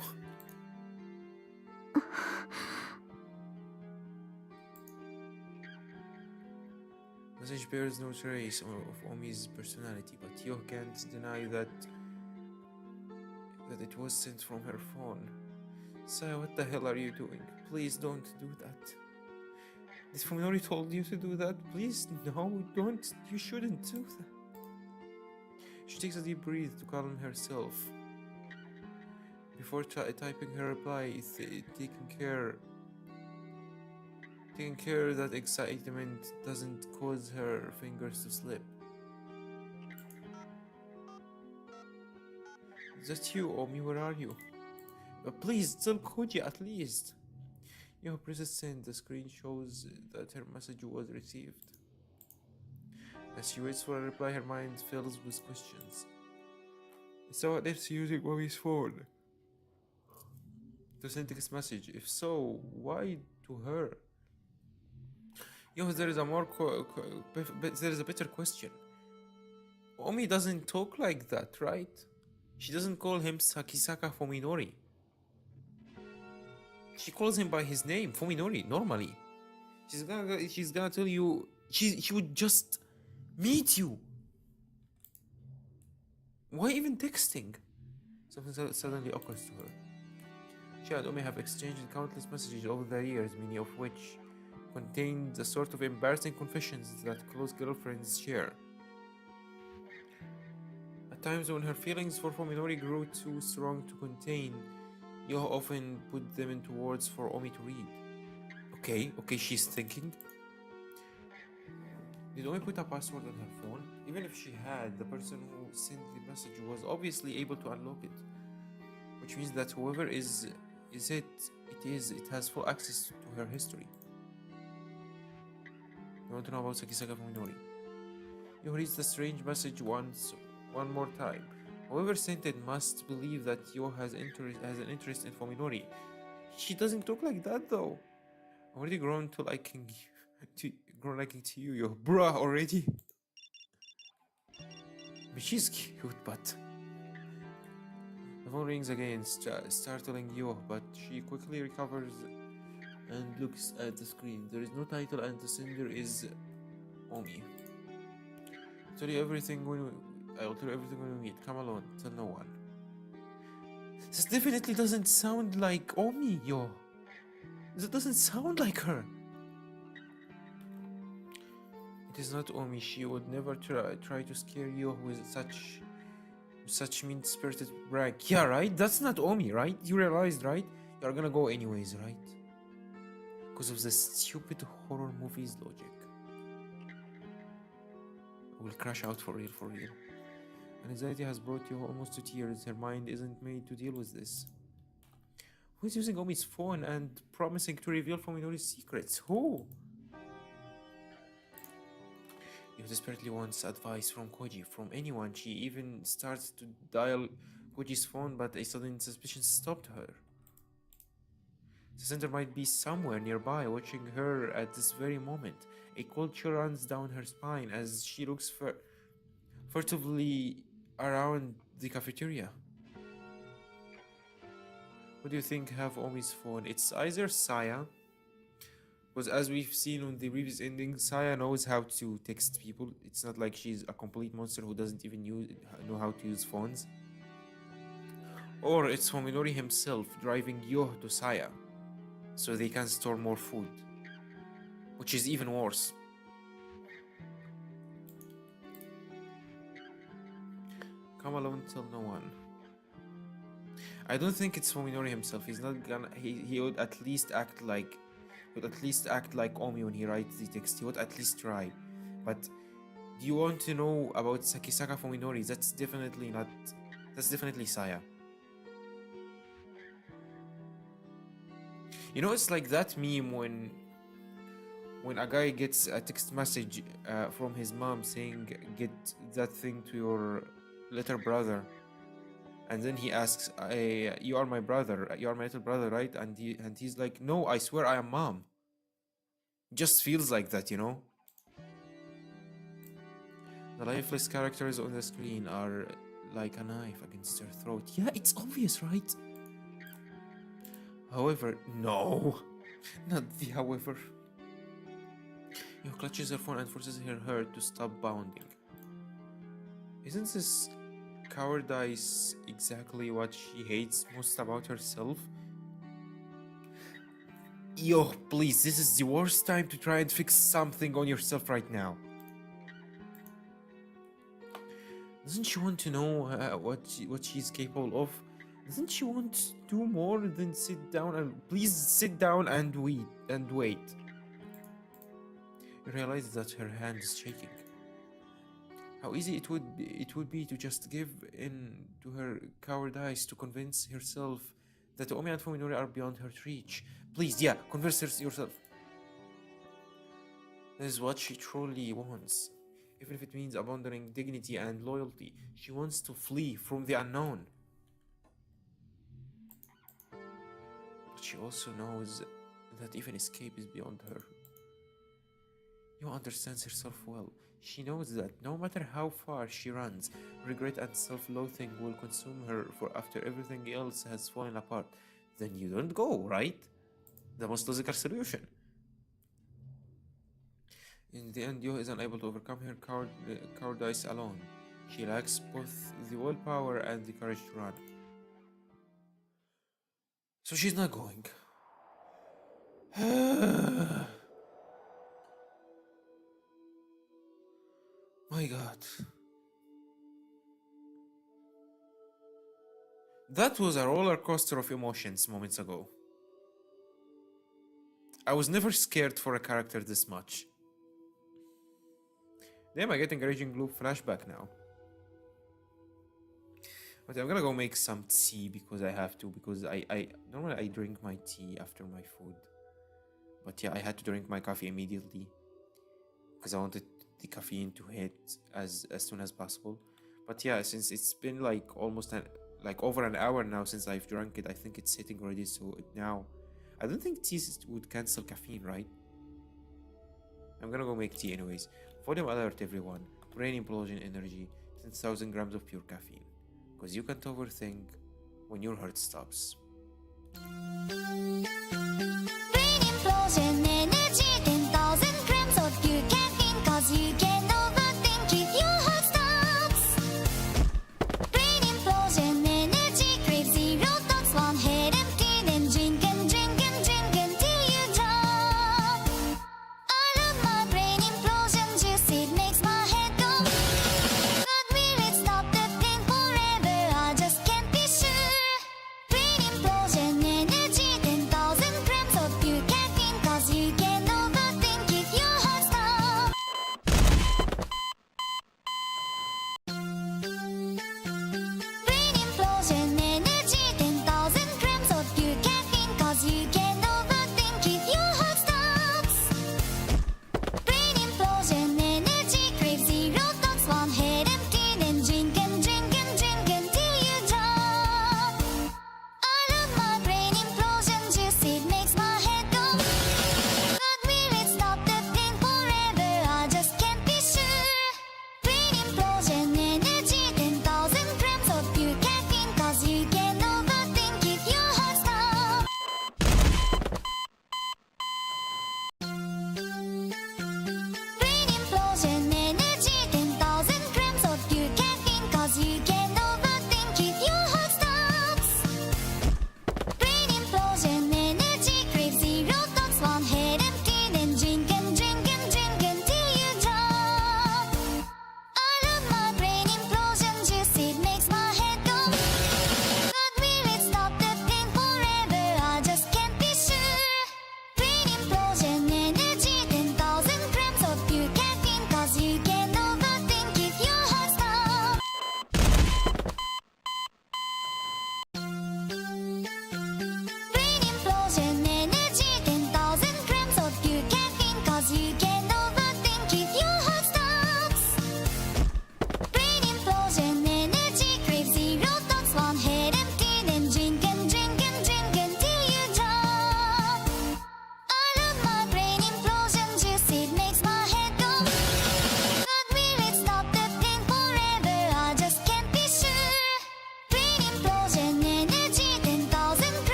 Message bears no trace of Omi's personality, but you can't deny that it was sent from her phone. Saya, what the hell are you doing? Please don't do that. Did Fuminori told you to do that? Please, no, don't. You shouldn't do that. She takes a deep breath to calm herself. Before typing her reply, taking care that excitement doesn't cause her fingers to slip. Is that you, Omi? Where are you? Please, tell Koji at least. Yo, presses send. The screen shows that her message was received. As she waits for a reply, her mind fills with questions. So what if using Omi's phone to send text message? If so, why to her? Yo, there is a there is a better question. Omi doesn't talk like that, right? She doesn't call him Sakisaka Fuminori. She calls him by his name, Fuminori, normally. She's gonna tell you she would just meet you. Why even texting? Something suddenly occurs to her. She and Omi have exchanged countless messages over the years, many of which contain the sort of embarrassing confessions that close girlfriends share. At times when her feelings for Fuminori grew too strong to contain, Yo often put them into words for Omi to read. Okay, she's thinking. Did Omi put a password on her phone? Even if she had, the person who sent the message was obviously able to unlock it. Which means that whoever it has full access to her history. You want to know about Sakisaka Fuminori? You reads the strange message one more time. Whoever sent it must believe that Yo has an interest in Fuminori. She doesn't talk like that though. Already grown to liking you, Yo. Bruh, already. But she's cute, but... The phone rings again, startling Yo, but she quickly recovers and looks at the screen. There is no title and the sender is Omi. I'll tell you everything when we meet. Come alone, tell no one. This definitely doesn't sound like Omi, Yo. This doesn't sound like her. It is not Omi. She would never try to scare you with such mean-spirited brag. Yeah, right? That's not Omi, right? You realized, right? You're gonna go anyways, right? Because of the stupid horror movies logic. I will crash out for real. And anxiety has brought you almost to tears. Her mind isn't made to deal with this. Who's using Omi's phone and promising to reveal Fuminori's secrets? Who? You desperately wants advice from Koji, from anyone. She even starts to dial Koji's phone, but a sudden suspicion stopped her. The center might be somewhere nearby, watching her at this very moment. A cold chill runs down her spine as she looks furtively around the cafeteria. What do you think have Omi's phone? It's either Saya, because as we've seen on the previous ending, Saya knows how to text people. It's not like she's a complete monster who doesn't even know how to use phones. Or it's Fuminori himself driving Yo to Saya, so they can store more food. Which is even worse. Come alone, tell no one. I don't think it's Fuminori himself. He's not gonna. He would at least act like. Omi when he writes the text. He would at least try. But do you want to know about Sakisaka Fuminori? That's definitely not. That's definitely Saya. You know, it's like that meme when a guy gets a text message from his mom saying, "Get that thing to your little brother," and then he asks, "You are my brother. You are my little brother, right?" And he's like, "No, I swear I am mom." Just feels like that, you know. The lifeless characters on the screen are like a knife against her throat. Yeah, it's obvious, right? However, no. Not the however. Yo clutches her phone and forces her heart to stop pounding. Isn't this cowardice exactly what she hates most about herself? Yo, please, this is the worst time to try and fix something on yourself right now. Doesn't she want to know what she's capable of? Doesn't she want to do more than sit down and please sit down and wait? You realize that her hand is shaking. How easy it would be to just give in to her cowardice to convince herself that Omi and Fuminori are beyond her reach. Please, yeah, convince yourself. This is what she truly wants. Even if it means abandoning dignity and loyalty, she wants to flee from the unknown. But she also knows that even escape is beyond her. You understands herself well. She knows that no matter how far she runs, regret and self-loathing will consume her for after everything else has fallen apart. Then you don't go, right? The most logical solution. In the end, Yo is unable to overcome her cowardice alone. She lacks both the willpower and the courage to run. So she's not going. My God. That was a roller coaster of emotions moments ago. I was never scared for a character this much. Damn, I getting a Raging Blue flashback now. But I'm gonna go make some tea because I have to, because I normally I drink my tea after my food. But yeah, I had to drink my coffee immediately because I wanted the caffeine to hit as soon as possible. But yeah, since it's been like almost over an hour now since I've drunk it, I think it's hitting already. So now, I don't think tea would cancel caffeine, right? I'm gonna go make tea anyways. Volume alert, everyone. Brain implosion energy, 10,000 grams of pure caffeine. Because you can't overthink when your heart stops. Brain implosion energy, 10,000 grams of pure caffeine. Cause you can overthink if your heart stops. Brain implosion energy, crave zero thoughts, one head empty. Then drink and drink and drink until you drop. I love my brain implosion juice, it makes my head go. But will it stop the pain forever? I just can't be sure. Brain implosion energy, 10,000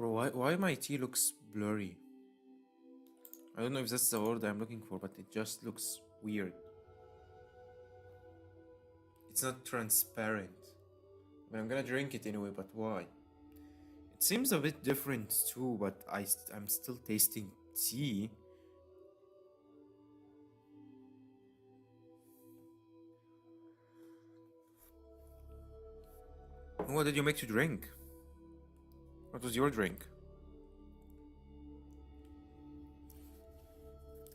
Bro, why my tea looks blurry? I don't know if that's the word I'm looking for, but it just looks weird. It's not transparent. I mean, I'm gonna drink it anyway, but why? It seems a bit different too, but I'm still tasting tea. What did you make to drink? What was your drink?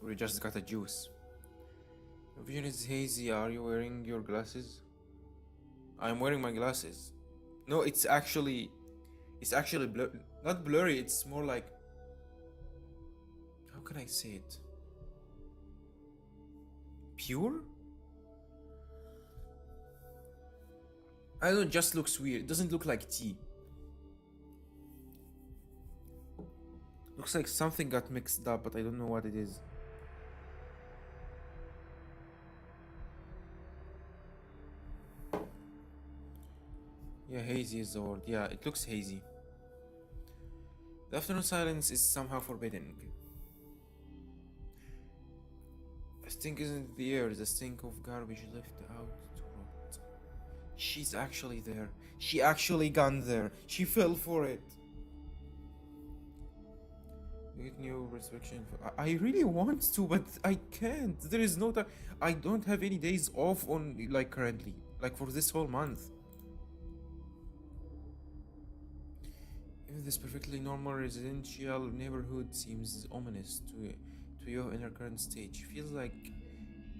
Or you just got a juice? Your vision is hazy. Are you wearing your glasses? I'm wearing my glasses. No, it's actually not blurry. It's more like, how can I say it? Pure? I don't know, it just looks weird. It doesn't look like tea. Looks like something got mixed up, but I don't know what it is. Yeah, hazy is the word. Yeah, it looks hazy. The afternoon silence is somehow forbidding. A stink isn't the air, the stink of garbage left out to rot. She's actually there. She actually gone there. She fell for it. You get new restriction. I really want to, but I can't. There is no time. I don't have any days off on, like, currently. Like, for this whole month. Even this perfectly normal residential neighborhood seems ominous to you in her current state. She feels like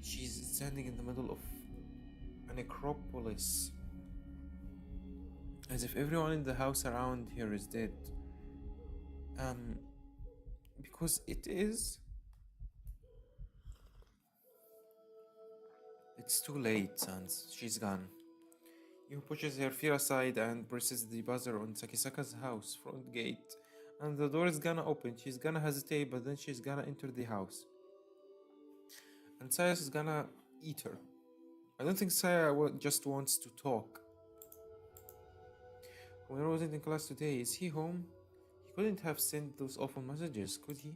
she's standing in the middle of a necropolis, as if everyone in the house around here is dead. Because it is. It's too late, Sans. She's gone. Yu pushes her fear aside and presses the buzzer on Sakisaka's house front gate. And the door is gonna open. She's gonna hesitate, but then she's gonna enter the house. And Sayas is gonna eat her. I don't think Saya just wants to talk. Homer wasn't in class today. Is he home? He couldn't have sent those awful messages, could he?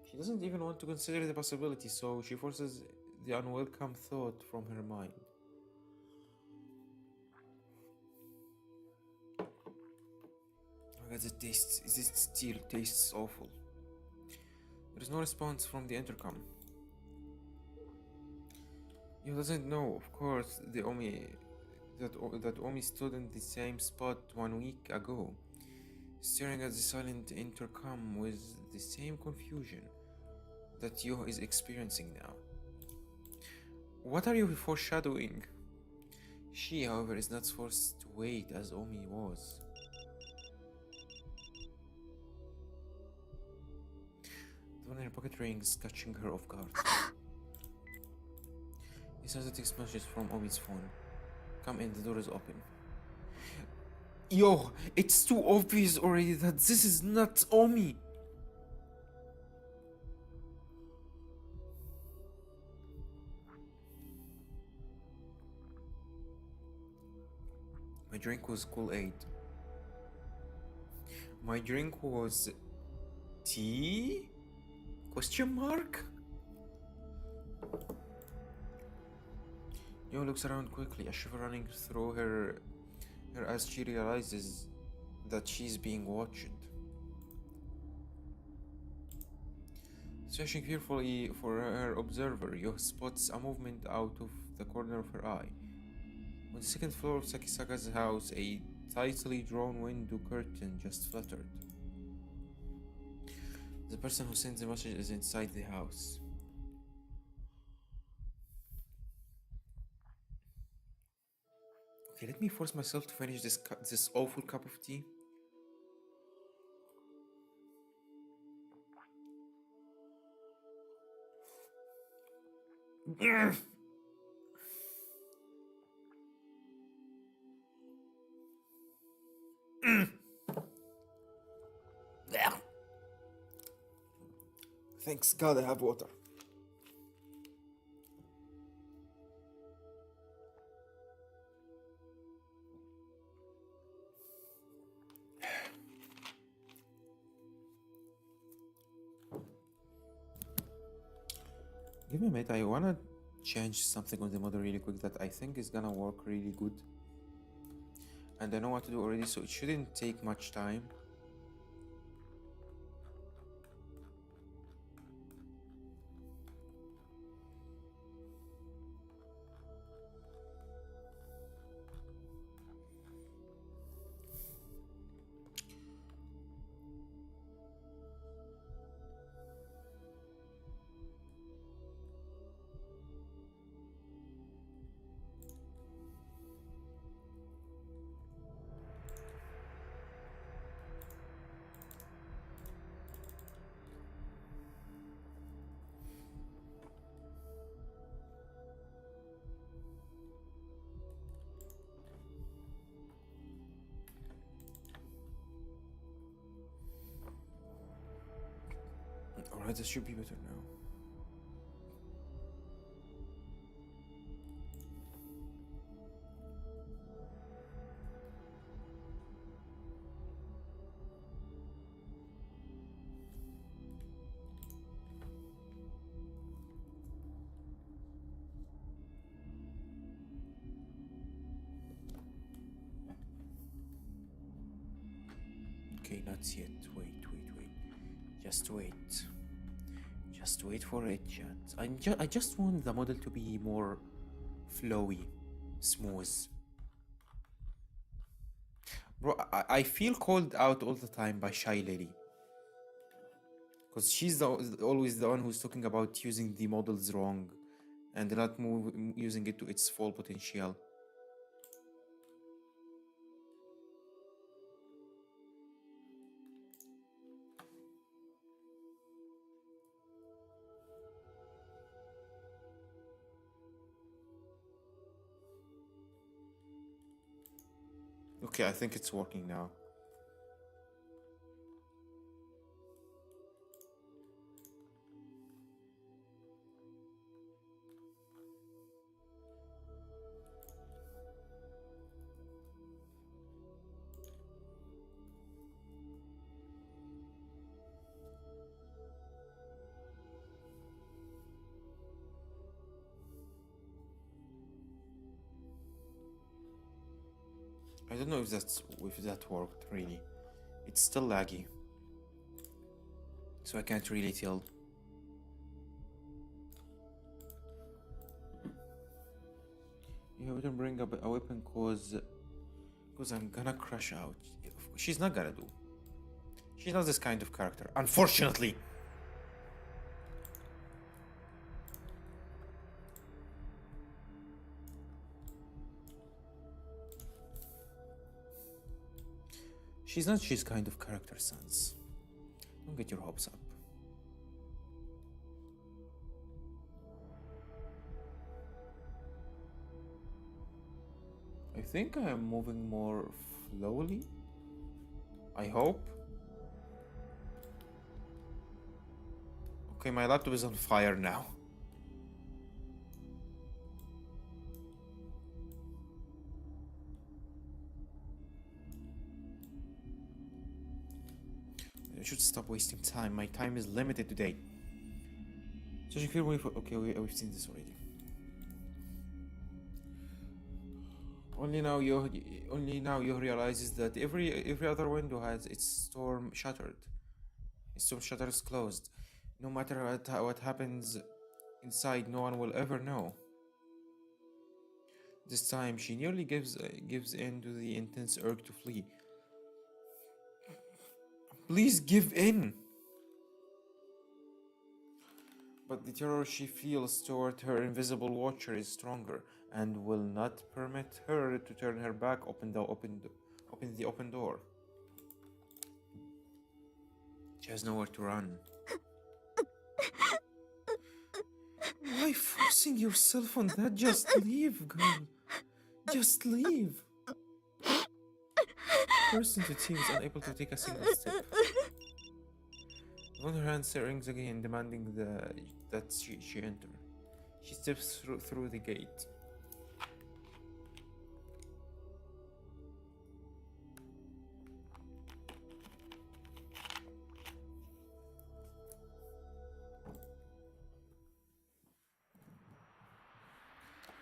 She doesn't even want to consider the possibility, so she forces the unwelcome thought from her mind. Look at the taste. This still tastes awful. There is no response from the intercom. You doesn't know, of course, that Omi stood in the same spot 1 week ago, staring at the silent intercom with the same confusion that Yo is experiencing now. What are you foreshadowing? She, however, is not forced to wait as Omi was. The one in her pocket rings, catching her off guard. He sends a text message from Omi's phone. Come in, the door is open. Yo, it's too obvious already that this is not Omi. My drink was Kool-Aid. My drink was tea? Question mark? Yo looks around quickly, a shiver running through her as she realizes that she's being watched. Searching fearfully for her observer, Yo spots a movement out of the corner of her eye. On the second floor of Sakisaka's house, a tightly drawn window curtain just fluttered. The person who sends the message is inside the house. Okay, let me force myself to finish this awful cup of tea. Thanks God I have water. Give me a minute. I wanna change something on the model really quick that I think is gonna work really good. And I know what to do already, so it shouldn't take much time. Alright, this should be better now. Okay, not yet. Wait. Just wait. Just wait for it, chat. I just want the model to be more flowy, smooth. Bro, I feel called out all the time by Shy Lady. Because she's always the one who's talking about using the models wrong and not using it to its full potential. Okay, I think it's working now. I don't know if that worked really. It's still laggy, so I can't really tell. Yeah, we don't bring up a weapon cause I'm gonna crash out. She's not gonna do. She's not this kind of character, unfortunately. She's not his kind of character, Sans. Don't get your hopes up. I think I am moving more slowly. I hope. Okay, my laptop is on fire now. I should stop wasting time. My time is limited today. So you feel okay, we've seen this already. Only now you realizes that every other window has its storm shattered. Its storm shutter is closed. No matter what happens inside, no one will ever know. This time, she nearly gives in to the intense urge to flee. Please give in! But the terror she feels toward her invisible watcher is stronger and will not permit her to turn her back, open the open door. She has nowhere to run. Why forcing yourself on that? Just leave, girl. Just leave. Burst into tears, unable to take a single step. On her hand, rings again, demanding that she enter. She steps through the gate.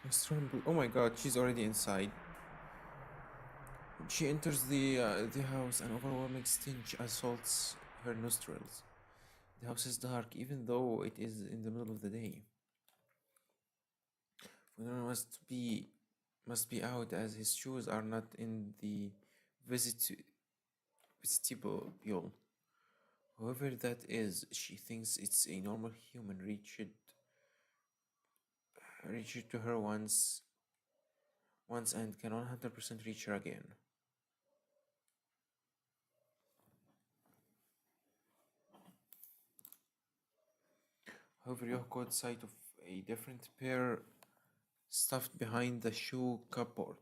Let's tremble. Oh my god, she's already inside. She enters the house, an overwhelming stench assaults her nostrils. The house is dark, even though it is in the middle of the day. Funeral must be out, as his shoes are not in the vestibule. Whoever that is, she thinks it's a normal human. Reach it to her once and can 100% reach her again. However, you caught sight of a different pair stuffed behind the shoe cupboard.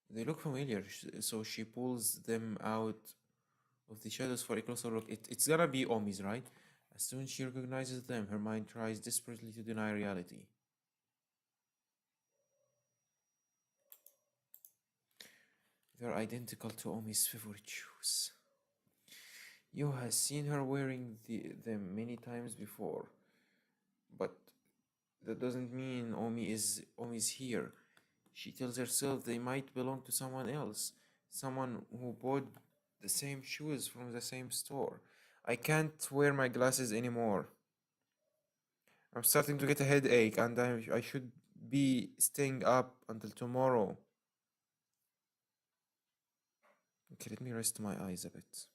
They look familiar, so she pulls them out of the shadows for a closer look. It's gonna be Omi's, right? As soon as she recognizes them, her mind tries desperately to deny reality. They're identical to Omi's favorite shoes. Yo has seen her wearing them many times before, but that doesn't mean Omi's here. She tells herself they might belong to someone else, someone who bought the same shoes from the same store. I can't wear my glasses anymore. I'm starting to get a headache, and I should be staying up until tomorrow. Okay, let me rest my eyes a bit.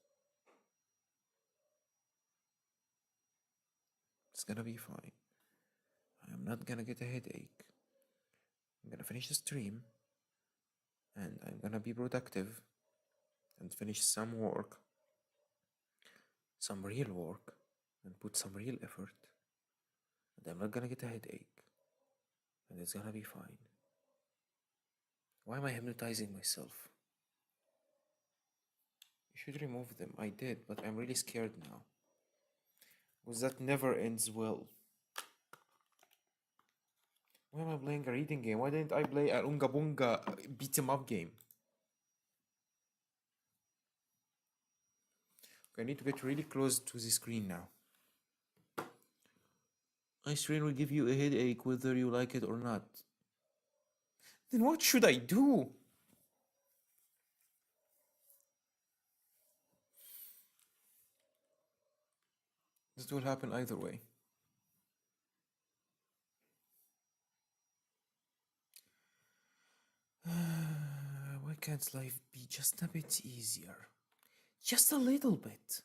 It's gonna be fine. I am not gonna get a headache. I'm gonna finish the stream, and I'm gonna be productive and finish some work, some real work, and put some real effort. And I'm not gonna get a headache, and it's gonna be fine. Why am I hypnotizing myself? You should remove them. I did, but I'm really scared now. Because that never ends well. Why am I playing a reading game? Why didn't I play a Unga Bunga beat 'em up game? Okay, I need to get really close to the screen now. Ice Rain will give you a headache whether you like it or not. Then what should I do? This will happen either way. Why can't life be just a bit easier? Just a little bit.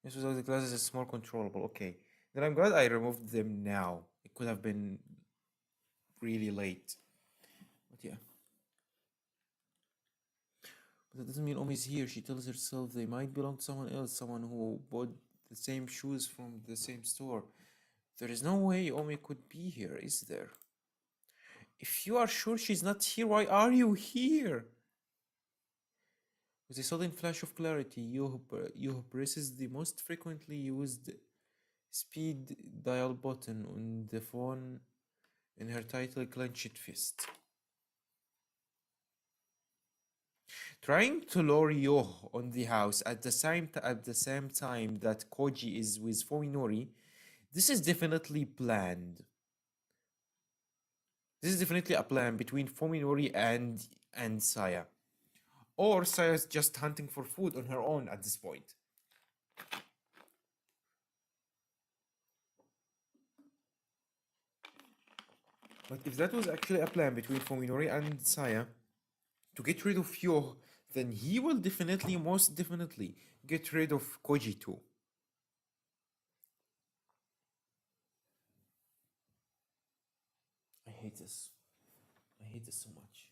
This without the glasses is more controllable. Okay. Then I'm glad I removed them now. It could have been really late. But yeah. But that doesn't mean Omi's here. She tells herself they might belong to someone else, someone who bought the same shoes from the same store. There is no way Omi could be here, is there? If you are sure she's not here, why are you here? With a sudden flash of clarity, Yuho presses the most frequently used speed dial button on the phone in her tightly clenched fist. Trying to lure Yoh on the house at the same time that Koji is with Fuminori, this is definitely planned. This is definitely a plan between Fuminori and Saya. Or Saya's just hunting for food on her own at this point. But if that was actually a plan between Fuminori and Saya to get rid of Yoh, then he will most definitely, get rid of Koji too. I hate this. I hate this so much.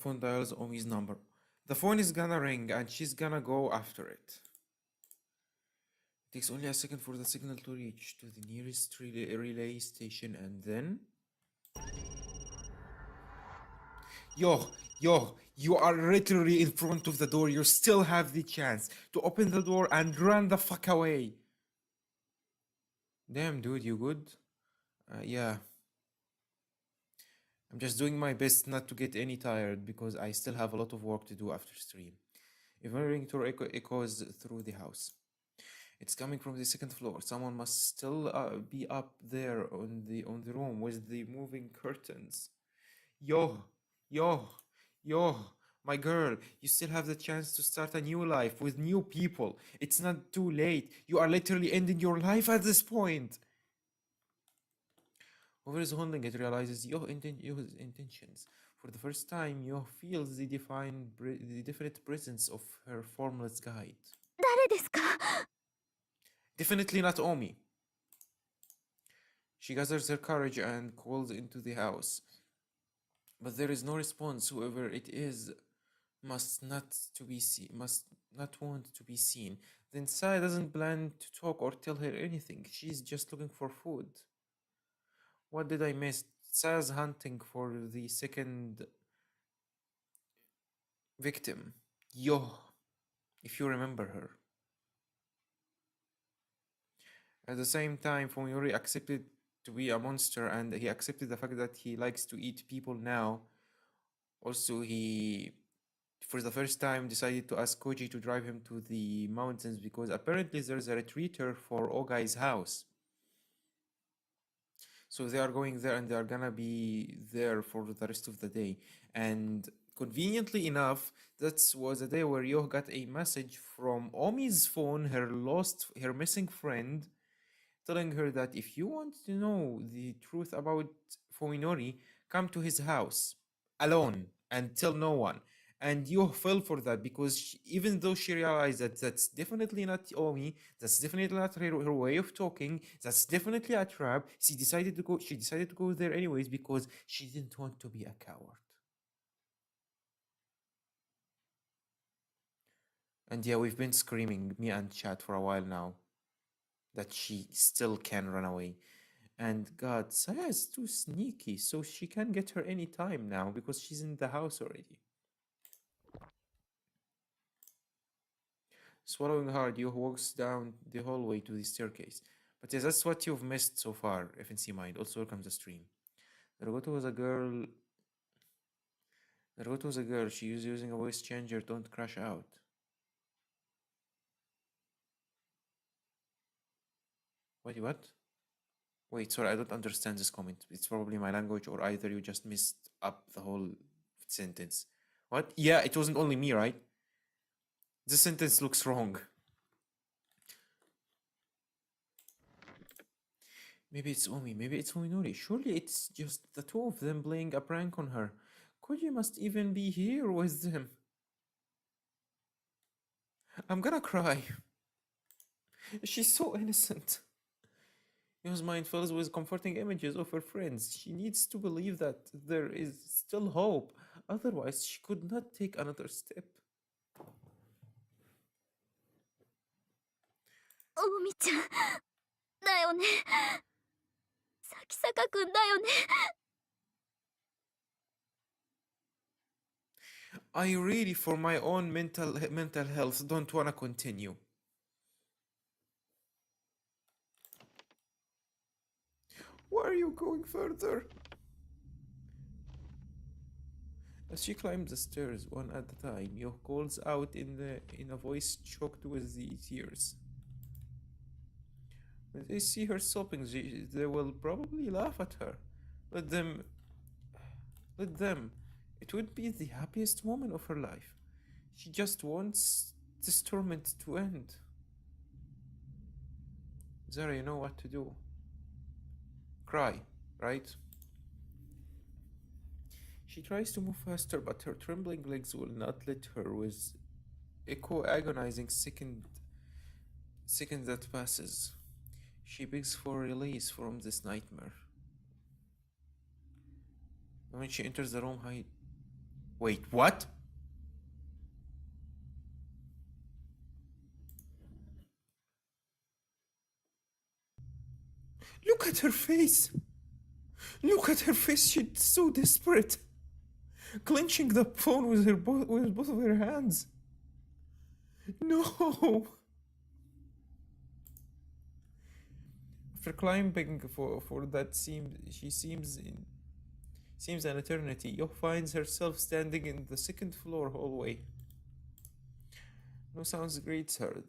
phone dials Omi's number. The phone is gonna ring and she's gonna go after it. It takes only a second for the signal to reach to the nearest relay station and then... Yo, you are literally in front of the door. You still have the chance to open the door and run the fuck away. Damn, dude, you good? Yeah. I'm just doing my best not to get any tired because I still have a lot of work to do after stream. Even ringtone echoes through the house. It's coming from the second floor. Someone must still be up there on the room with the moving curtains. Yo, yo, my girl, you still have the chance to start a new life with new people. It's not too late. You are literally ending your life at this point. Whoever is holding it realizes your intentions. For the first time, Yo feels the definite presence of her formless guide. 誰ですか？ Definitely not Omi. She gathers her courage and calls into the house. But there is no response. Whoever it is must not want to be seen. Then Sai doesn't plan to talk or tell her anything. She's just looking for food. What did I miss? Sai's hunting for the second victim. Yo, if you remember her. At the same time, Fumiori accepted to be a monster and he accepted the fact that he likes to eat people now. Also, he, for the first time, decided to ask Koji to drive him to the mountains because apparently there's a retreater for Ogai's house. So they are going there and they are gonna be there for the rest of the day. And conveniently enough, that was a day where Yo got a message from Omi's phone, her missing friend, telling her that if you want to know the truth about Fuminori, come to his house alone and tell no one. And Yo fell for that because even though she realized that that's definitely not Omi, that's definitely not her way of talking, that's definitely a trap, she decided to go there anyways because she didn't want to be a coward. And yeah, we've been screaming, me and chat, for a while now, that she still can run away. And God, Saya is too sneaky, so she can get her any time now because she's in the house already. Swallowing hard, Yo walks down the hallway to the staircase. But yes, that's what you've missed so far, FNC Mind. Also, welcome to the stream. Naruto was a girl. She was using a voice changer. Don't crash out. Wait, what? Wait, sorry, I don't understand this comment. It's probably my language, or either you just messed up the whole sentence. What? Yeah, it wasn't only me, right? This sentence looks wrong. Maybe it's Omi, maybe it's Ominori. Surely it's just the two of them playing a prank on her. Koji must even be here with them. I'm gonna cry. She's so innocent. Yo's mind fills with comforting images of her friends. She needs to believe that there is still hope. Otherwise, she could not take another step. おみちゃんだよね。咲坂くんだよね。 I really, for my own mental health, don't wanna continue. Why are you going further? As she climbs the stairs one at a time, Yo calls out in a voice choked with the tears. When they see her sobbing, they will probably laugh at her. Let them. It would be the happiest moment of her life. She just wants this torment to end. Zara, you know what to do. Cry, right? She tries to move faster, but her trembling legs will not let her, with echo agonizing second that passes. She begs for release from this nightmare. When she enters the room, Wait, what? Look at her face. Look at her face. She's so desperate. Clenching the phone with with both of her hands. No. After climbing for that seems an eternity. Yo finds herself standing in the second floor hallway. No sounds greets her.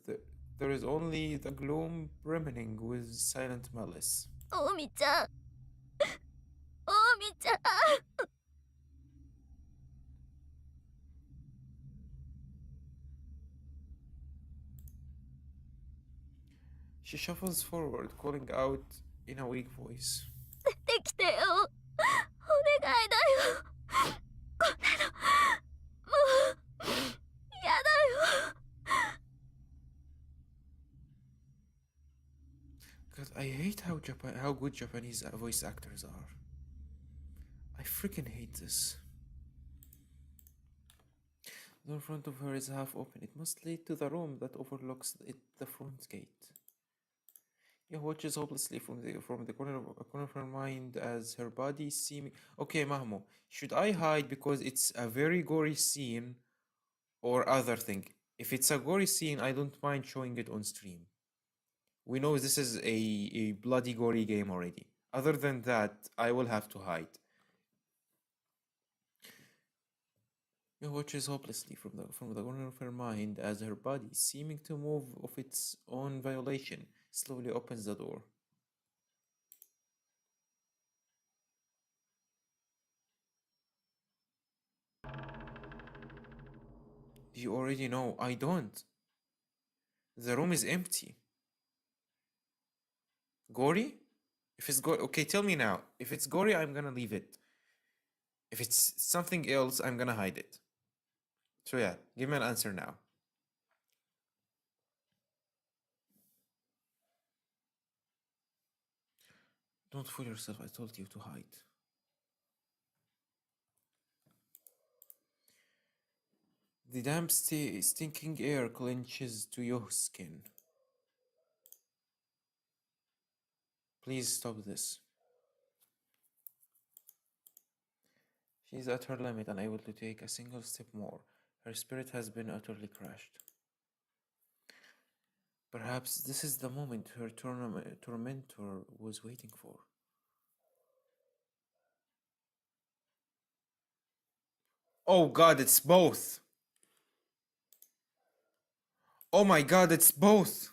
There is only the gloom brimming with silent malice. おみちゃん、おみちゃん。 She shuffles forward, calling out in a weak voice. 出てきてよ。お願いだよ。こんなのもうやだよ。 God, I hate how good Japanese voice actors are. I freaking hate this. The door in front of her is half open. It must lead to the room that overlooks the front gate. He watches hopelessly from the corner of her mind as her body seeming. Okay, Mahmo, should I hide because it's a very gory scene, or other thing? If it's a gory scene, I don't mind showing it on stream. We know this is a bloody gory game already. Other than that, I will have to hide. He watches hopelessly from the corner of her mind as her body, seeming to move of its own violation, slowly opens the door. You already know. I don't. The room is empty. Gory? If it's gory, okay, tell me now. If it's gory, I'm gonna leave it. If it's something else, I'm gonna hide it. So yeah, give me an answer now. Don't fool yourself, I told you to hide. The damp stinking air clenches to your skin. Please stop this. She's at her limit, unable to take a single step more. Her spirit has been utterly crushed. Perhaps this is the moment her tormentor was waiting for. Oh God, it's both! Oh my God, it's both!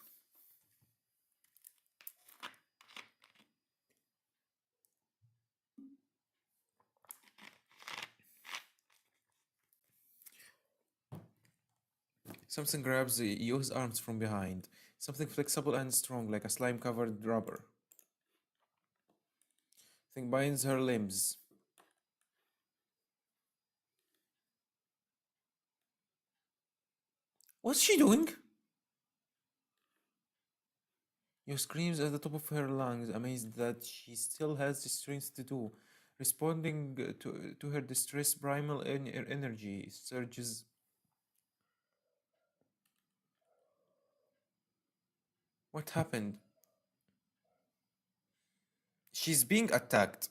Something grabs Yo's arms from behind. Something flexible and strong, like a slime-covered rubber. Thing binds her limbs. What's she doing? Yo screams at the top of her lungs, amazed that she still has the strength to do. Responding to her distress, primal energy surges. What happened? She's being attacked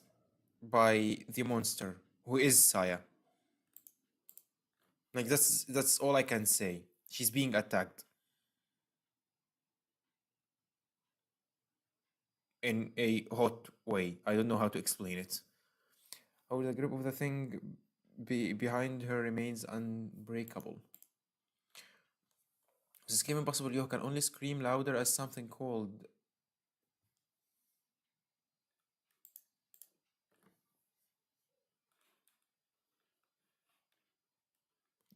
by the monster, who is Saya. Like that's all I can say. She's being attacked in a hot way. I don't know how to explain it. How the grip of the thing behind her remains unbreakable. This game impossible. You can only scream louder as something cold.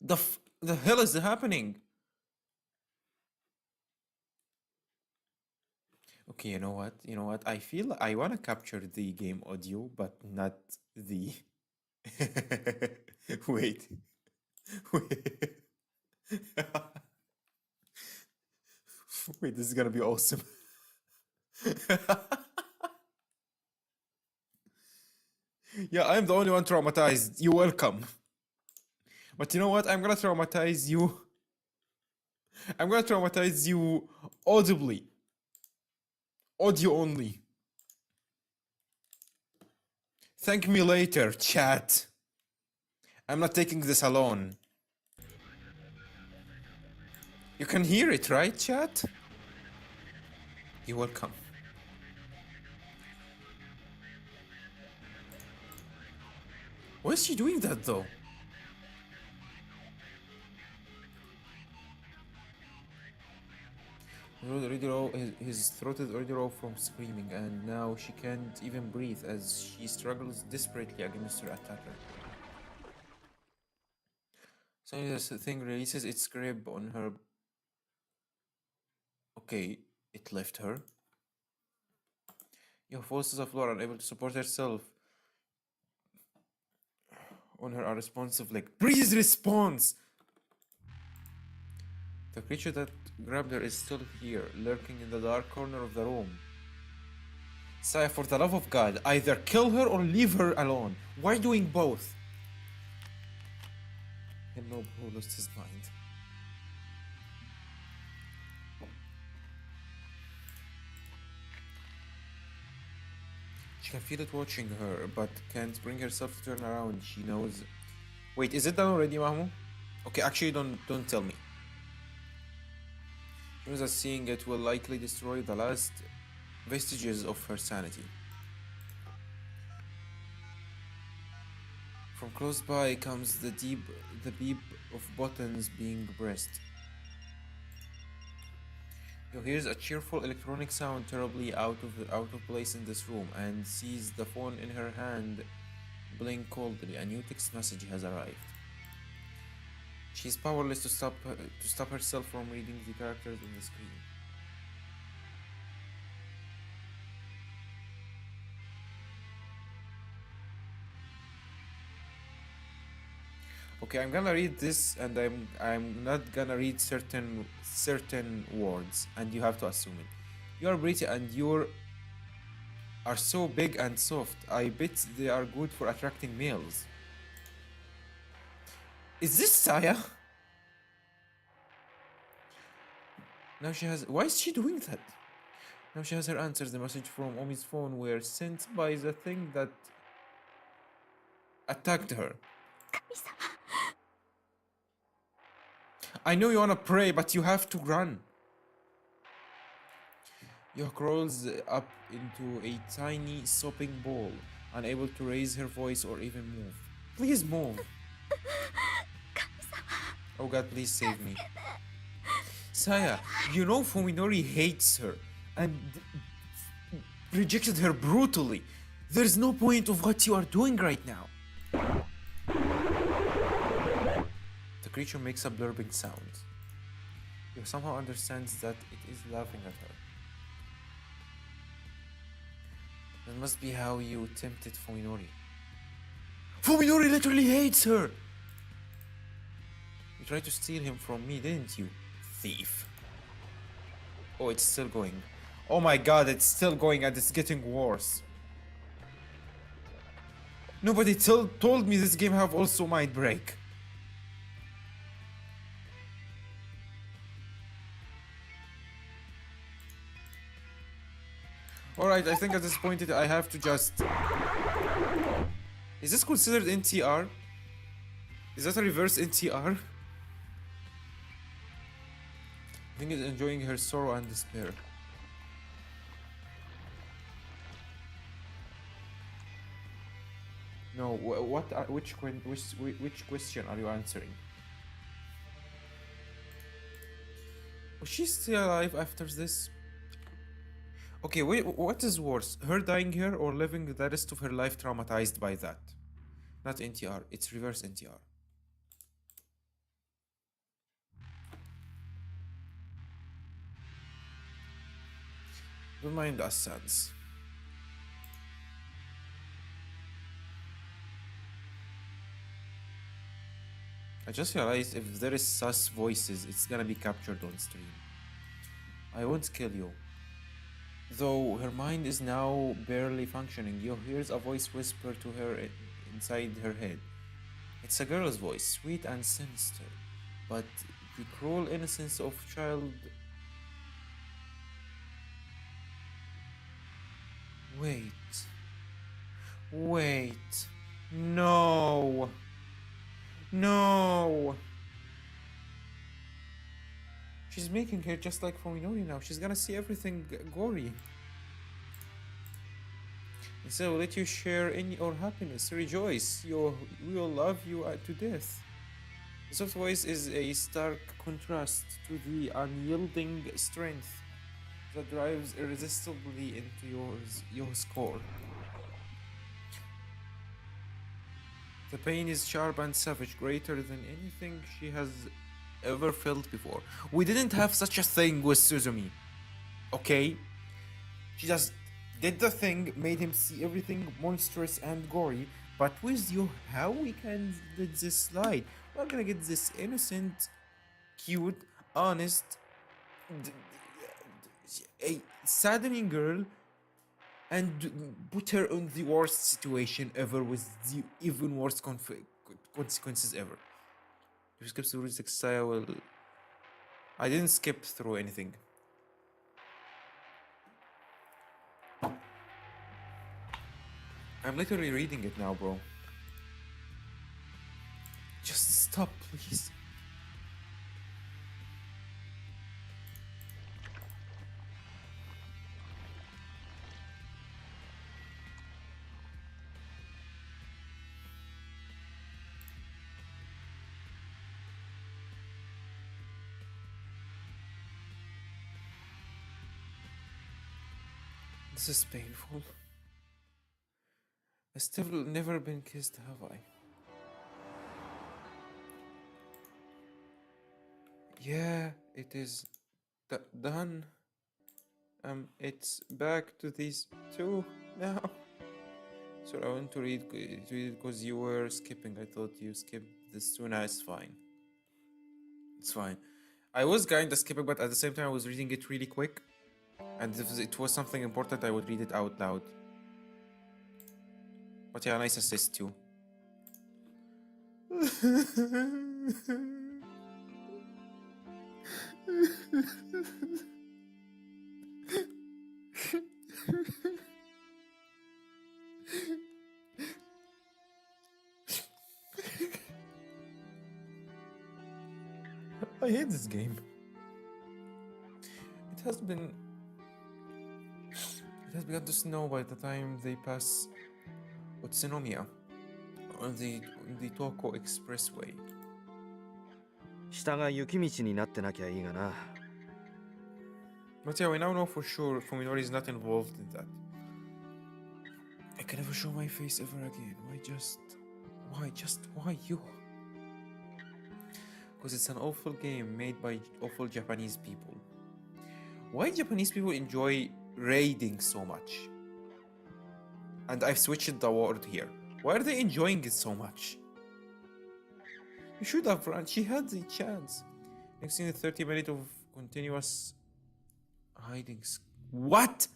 The hell is happening? Okay, you know what? You know what? I feel I want to capture the game audio, but not the. Wait. Wait. Wait, this is gonna be awesome. Yeah, I'm the only one traumatized. You're welcome. But you know what? I'm gonna traumatize you. I'm gonna traumatize you audibly. Audio only. Thank me later, chat. I'm not taking this alone. You can hear it, right, chat? You're welcome. Why is she doing that though? His throat is already raw from screaming, and now she can't even breathe as she struggles desperately against her attacker. Suddenly, this thing releases its grip on her. Okay, it left her. Yo falls to the floor, unable to support herself. On her unresponsive leg. Please response! The creature that grabbed her is still here, lurking in the dark corner of the room. Saya, for the love of God, either kill her or leave her alone. Why doing both? Hello, who lost his mind. She can feel it watching her, but can't bring herself to turn around. She knows. Wait, is it done already, Mahmoud? Okay, actually, don't tell me. She knows that seeing it will likely destroy the last vestiges of her sanity. From close by comes the beep of buttons being pressed. He hears a cheerful electronic sound terribly out of place in this room and sees the phone in her hand blink coldly. A new text message has arrived. She is powerless to stop herself from reading the characters on the screen. Okay, I'm gonna read this, and I'm not gonna read certain words, and you have to assume it. You are pretty, and you are so big and soft. I bet they are good for attracting males. Is this Saya? Now she has. Why is she doing that? Now she has her answers. The message from Omi's phone were sent by the thing that attacked her. I know you wanna pray, but you have to run. Yo crawls up into a tiny sopping ball, unable to raise her voice or even move. Please move. Oh God, please save me. Saya, you know Fuminori hates her and rejected her brutally. There's no point of what you are doing right now. The creature makes a blurping sound. You somehow understands that it is laughing at her. That must be how you tempted Fuminori. Fuminori literally hates her! You tried to steal him from me, didn't you? Thief. Oh, it's still going. Oh my God, it's still going and it's getting worse. Nobody told me this game have also might break. Alright, I think at this point I have to just... Is this considered NTR? Is that a reverse NTR? I think it's enjoying her sorrow and despair. No, which question are you answering? Was she still alive after this? Okay, wait, what is worse? Her dying here or living the rest of her life traumatized by that? Not NTR, it's reverse NTR. Don't mind us, Sans. I just realized if there is sus voices, it's gonna be captured on stream. I won't kill you. Though her mind is now barely functioning, you hears a voice whisper to her inside her head. It's a girl's voice, sweet and sinister, but the cruel innocence of child. Wait. Wait. No. No. She's making her just like Fuminori now. She's gonna see everything gory. Instead, we'll let you share in your happiness. Rejoice. We will love you to death. The soft voice is a stark contrast to the unyielding strength that drives irresistibly into your core. The pain is sharp and savage, greater than anything she has ever felt before. We didn't have such a thing with Suzumi. Okay? She just did the thing, made him see everything monstrous and gory, but with you, how we can let this slide? We're gonna get this innocent, cute, honest, a saddening girl and put her in the worst situation ever with the even worse consequences ever. If you skip through this style, I didn't skip through anything. I'm literally reading it now, bro. Just stop, please. This is painful. I've still never been kissed, have I? Yeah, it is done. It's back to these two now. So I want to read it because you were skipping. I thought you skipped this too. Now it's fine. It's fine. I was kind of skipping, but at the same time I was reading it really quick. And if it was something important, I would read it out loud. But yeah, nice assist too. I hate this game. It has begun to snow by the time they pass Utsunomiya on the Toko Expressway. 下が雪道になってなきゃいいがな。 But yeah, we now know for sure Fuminori is not involved in that. I can never show my face ever again. Why you? Because it's an awful game made by awful Japanese people. Why Japanese people enjoy raiding so much? And I've switched the word here. Why are they enjoying it so much? You should have run. She had the chance. Next thing, 30 minutes of continuous hiding. What?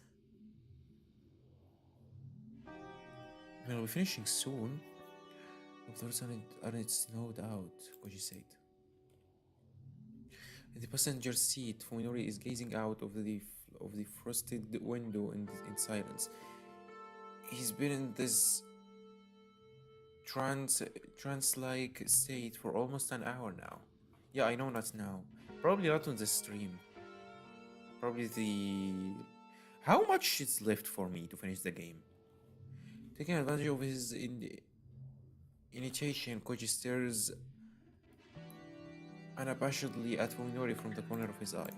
We'll be finishing soon. If those aren't snowed out, Koji said. In the passenger seat, Fuminori is gazing out of the frosted window in silence. He's been in this trance-like state for almost an hour now. Yeah, I know, not now. Probably not on the stream. Probably How much is left for me to finish the game? Taking advantage of his initiation, Koji stares unabashedly at Fuminori from the corner of his eye.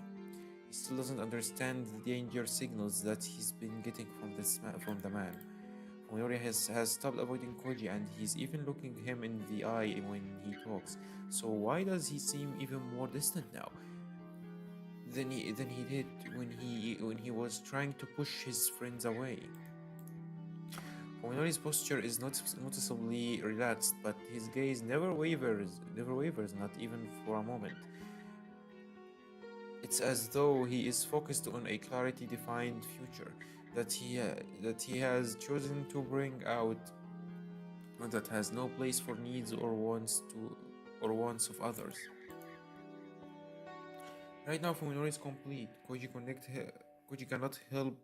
He still doesn't understand the danger signals that he's been getting from the man. Fuminori has stopped avoiding Koji, and he's even looking him in the eye when he talks. So why does he seem even more distant now than he did when he was trying to push his friends away? Fuminori's posture is noticeably relaxed, but his gaze never wavers, not even for a moment. It's as though he is focused on a clarity-defined future that he has chosen to bring out One that has no place for needs or wants of others. Right now, Fuminori is complete. Koji cannot help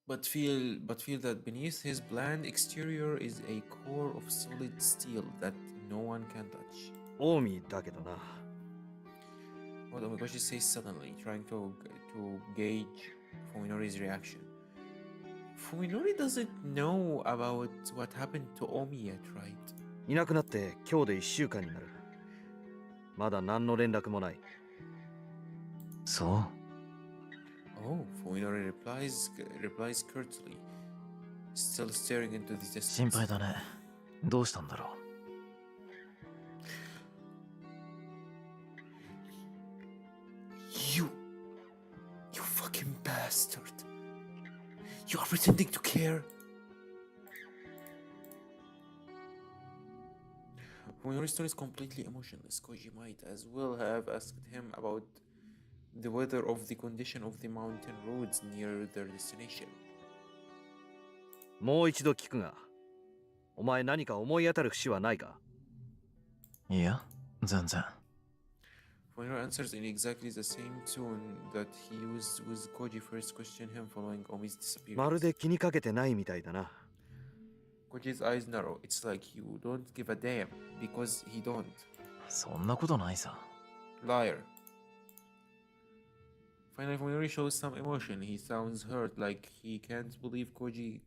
but feel that beneath his bland exterior is a core of solid steel that no one can touch. 近江だけどな。 What Omigoshi says suddenly, trying to gauge Fuminori's reaction. Fuminori doesn't know about what happened to Omi yet, right? いなくなって今日で1週間になる。まだ何の連絡もない。そう。 Oh, Fuminori replies curtly, still staring into the 心 distance. 配だね。どうしたんだろう。 You fucking bastard. You are pretending to care. Fuminori's tone is completely emotionless. Koji might as well have asked him about the weather of the condition of the mountain roads near their destination. もう一度聞くが、お前何か思い当たる節はないか？いや、全然。 Fuminori answers in exactly the same tone that he used with Koji first questioned him following Omi's disappearance. まるで気にかけてないみたいだな。 Koji's eyes narrow. It's like you don't give a damn because he don't. そんなことないさ。 Liar. Finally, Fuminori shows some emotion. He sounds hurt, like he can't believe Koji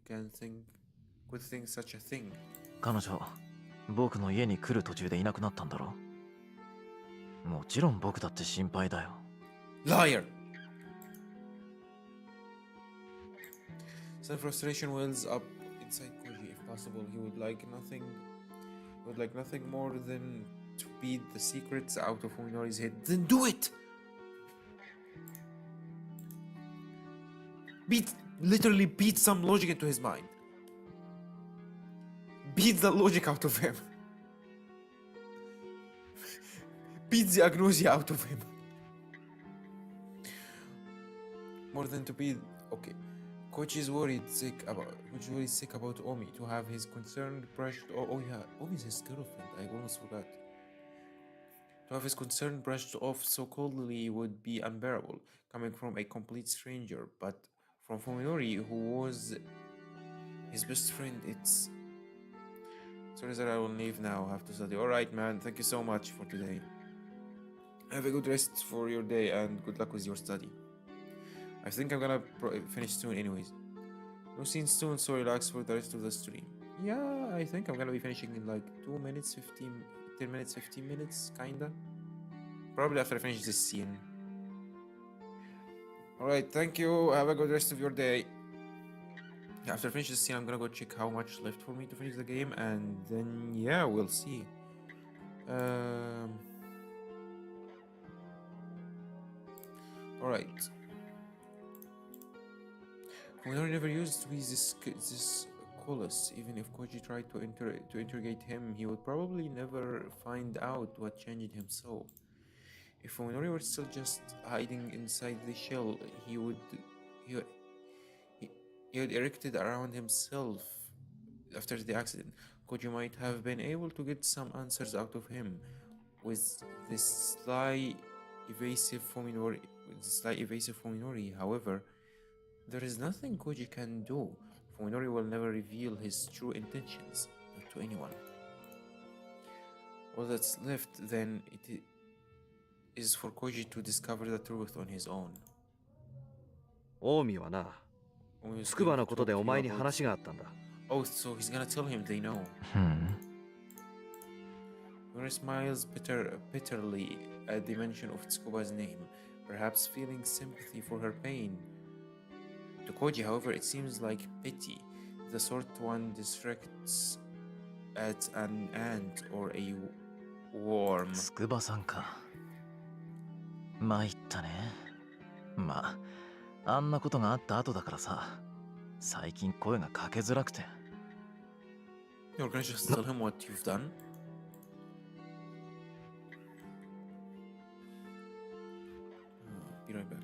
could think such a thing. 彼女、僕の家に来る途中でいなくなったんだろ？もちろん僕だって心配だよ。 Liar! Some frustration wells up inside Koji. If possible, he would like nothing more than to beat the secrets out of Fuminori's head. Then do it! Literally beat some logic into his mind. Beat the logic out of him. Beat the agnosia out of him. More than to be okay. Koji is worried sick about Omi, to have his concern brushed. Oh yeah, Omi's his girlfriend. I almost forgot. To have his concern brushed off so coldly would be unbearable, coming from a complete stranger. But from Fuminori, who was his best friend, it's. Sorry that I will leave now. I have to study. Alright, man. Thank you so much for today. Have a good rest for your day and good luck with your study. I think I'm gonna finish soon anyways. No scenes soon, so relax for the rest of the stream. Yeah, I think I'm gonna be finishing in like 10 minutes, 15 minutes, kinda. Probably after I finish this scene. Alright, thank you. Have a good rest of your day. After I finish this scene, I'm gonna go check how much left for me to finish the game, and then yeah, we'll see. Alright. Fuminori never used to use this Colossus. Even if Koji tried to interrogate him, he would probably never find out what changed him so. If Fuminori were still just hiding inside the shell, he would erected around himself after the accident. Koji might have been able to get some answers out of him with this sly, evasive Fuminori. However, there is nothing Koji can do. Fuminori will never reveal his true intentions, not to anyone. All that's left then is for Koji to discover the truth on his own. 近江はな、筑波のことでお前に話があったんだ。Oh, so he's gonna tell him they know. Fuminori smiles bitterly at the mention of Tsukuba's name, perhaps feeling sympathy for her pain. To Koji, however, it seems like pity, the sort one directs at an ant or a worm. 筑波さんか。参ったね。まあ、あんなことがあった後だからさ、最近声がかけづらくて。You're gonna just tell him what you've done? Be right back.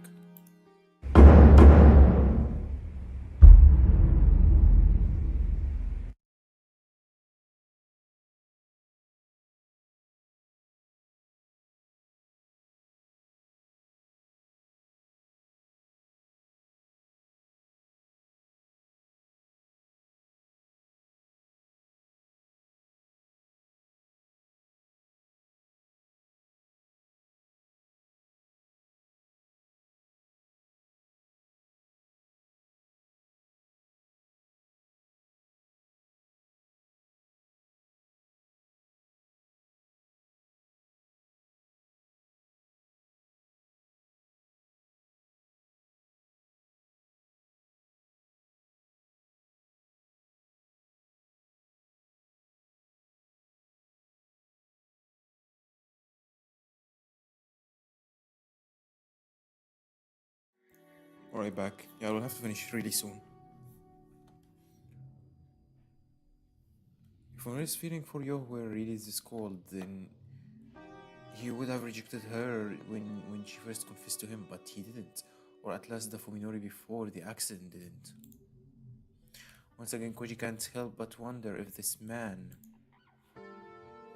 Alright, back. Yeah, we'll have to finish really soon. If Honori's feeling for Yo were really this cold, then he would have rejected her when she first confessed to him, but he didn't. Or at least the Fuminori before the accident didn't. Once again, Koji can't help but wonder if this man,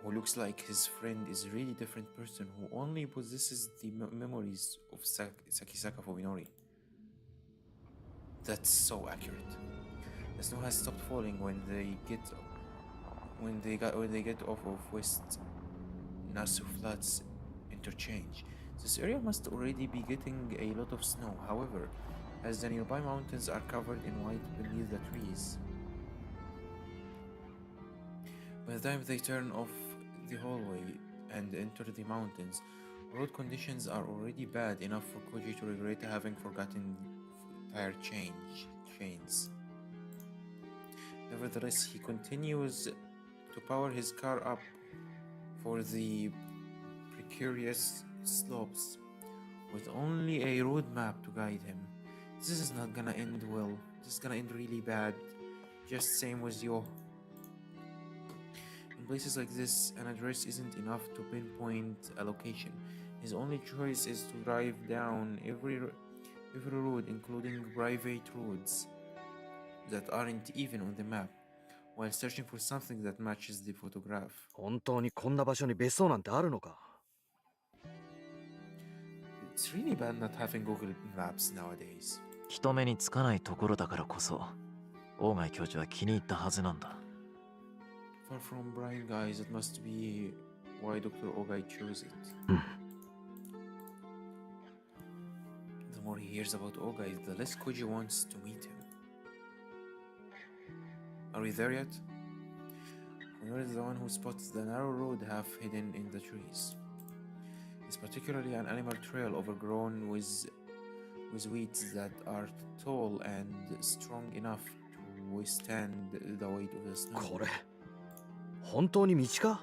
who looks like his friend, is a really different person who only possesses the memories of Sakisaka Fuminori. That's so accurate. The snow has stopped falling when they get off of West Nasu Flats interchange. This area must already be getting a lot of snow, however, as the nearby mountains are covered in white beneath the trees. By the time they turn off the hallway and enter the mountains, road conditions are already bad enough for Koji to regret having forgotten tire chains. Nevertheless, he continues to power his car up for the precarious slopes with only a road map to guide him. This is not gonna end well. This is gonna end really bad. Just same with Yo. In places like this, an address isn't enough to pinpoint a location. His only choice is to drive down every road, including private roads that aren't even on the map, while searching for something that matches the photograph. 本当にこんな場所に別荘なんてあるのか？ It's really bad not having Google Maps nowadays. 人目につかないところだからこそ、大貝教授は気に入ったはずなんだ。Far from bright guys, it must be why Dr. Ogai chose it. The more he hears about Ogai, the less Koji wants to meet him. Are we there yet? Honor is the one who spots the narrow road half hidden in the trees. It's particularly an animal trail overgrown with weeds that are tall and strong enough to withstand the weight of the snow. これ本当に道か？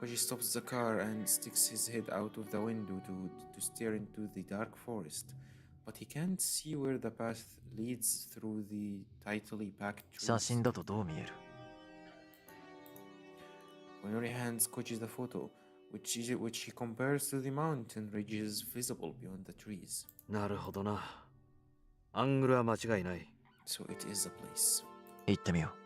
Koji stops the car and sticks his head out of the window to stare into the dark forest, but he can't see where the path leads through the tightly packed trees. 写真だとどう見える？ Honori hands Koji the photo, which he compares to the mountain ridges visible beyond the trees. なるほどな。アングルは間違いない。 So it is the place. 行ってみよう。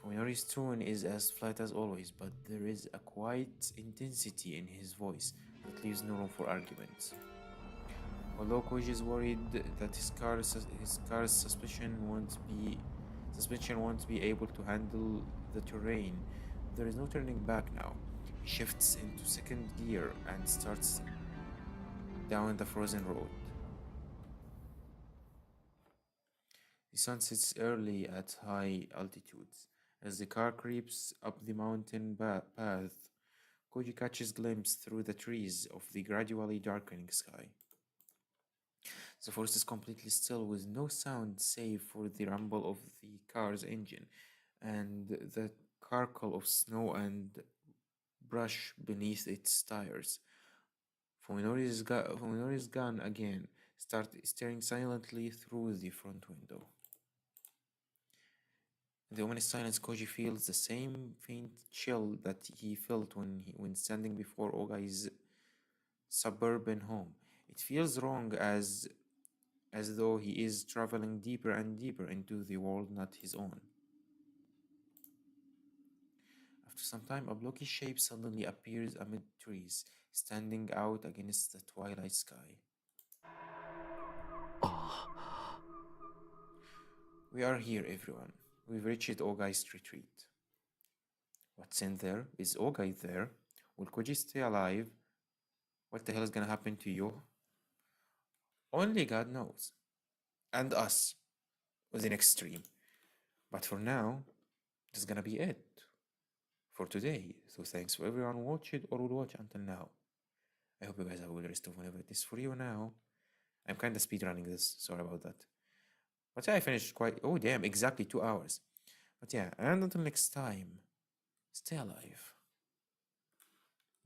Honori's tone is as flat as always, but there is a quiet intensity in his voice that leaves no room for argument. Although Koji is worried that his car's suspension won't be able to handle the terrain, there is no turning back now. He shifts into second gear and starts down the frozen road. The sun sets early at high altitudes. As the car creeps up the mountain path, Koji catches a glimpse through the trees of the gradually darkening sky. The forest is completely still, with no sound save for the rumble of the car's engine and the crackle of snow and brush beneath its tires. Fuminori's gun again starts staring silently through the front window. In the ominous silence, Koji feels the same faint chill that he felt when standing before Ogai's suburban home. It feels wrong, as though he is traveling deeper and deeper into the world not his own. After some time, a blocky shape suddenly appears amid trees, standing out against the twilight sky. We are here, everyone. We've reached Ogai's retreat. What's in there? Is Ogai there? Will Koji stay alive? What the hell is gonna happen to you? Only God knows. And us. With an extreme. But for now, this is gonna be it. For today. So thanks for everyone who watched or will watch until now. I hope you guys have a good rest of whenever it is for you now. I'm kinda speedrunning this. Sorry about that. But yeah, I finished quite... Oh, damn, exactly 2 hours. But yeah, and until next time, stay alive.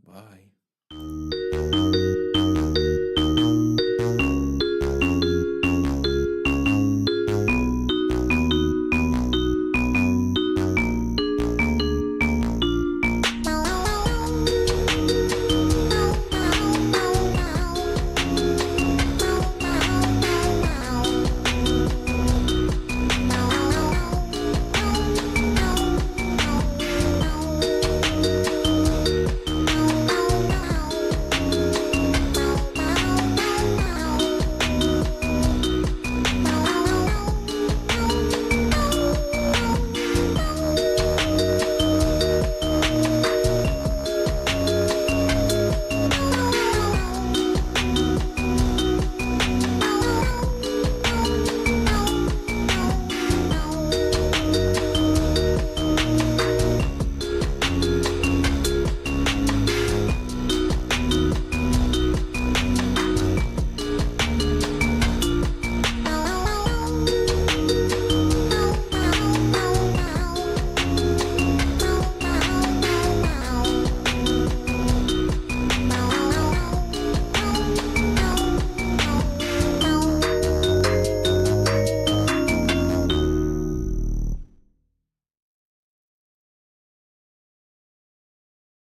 Bye.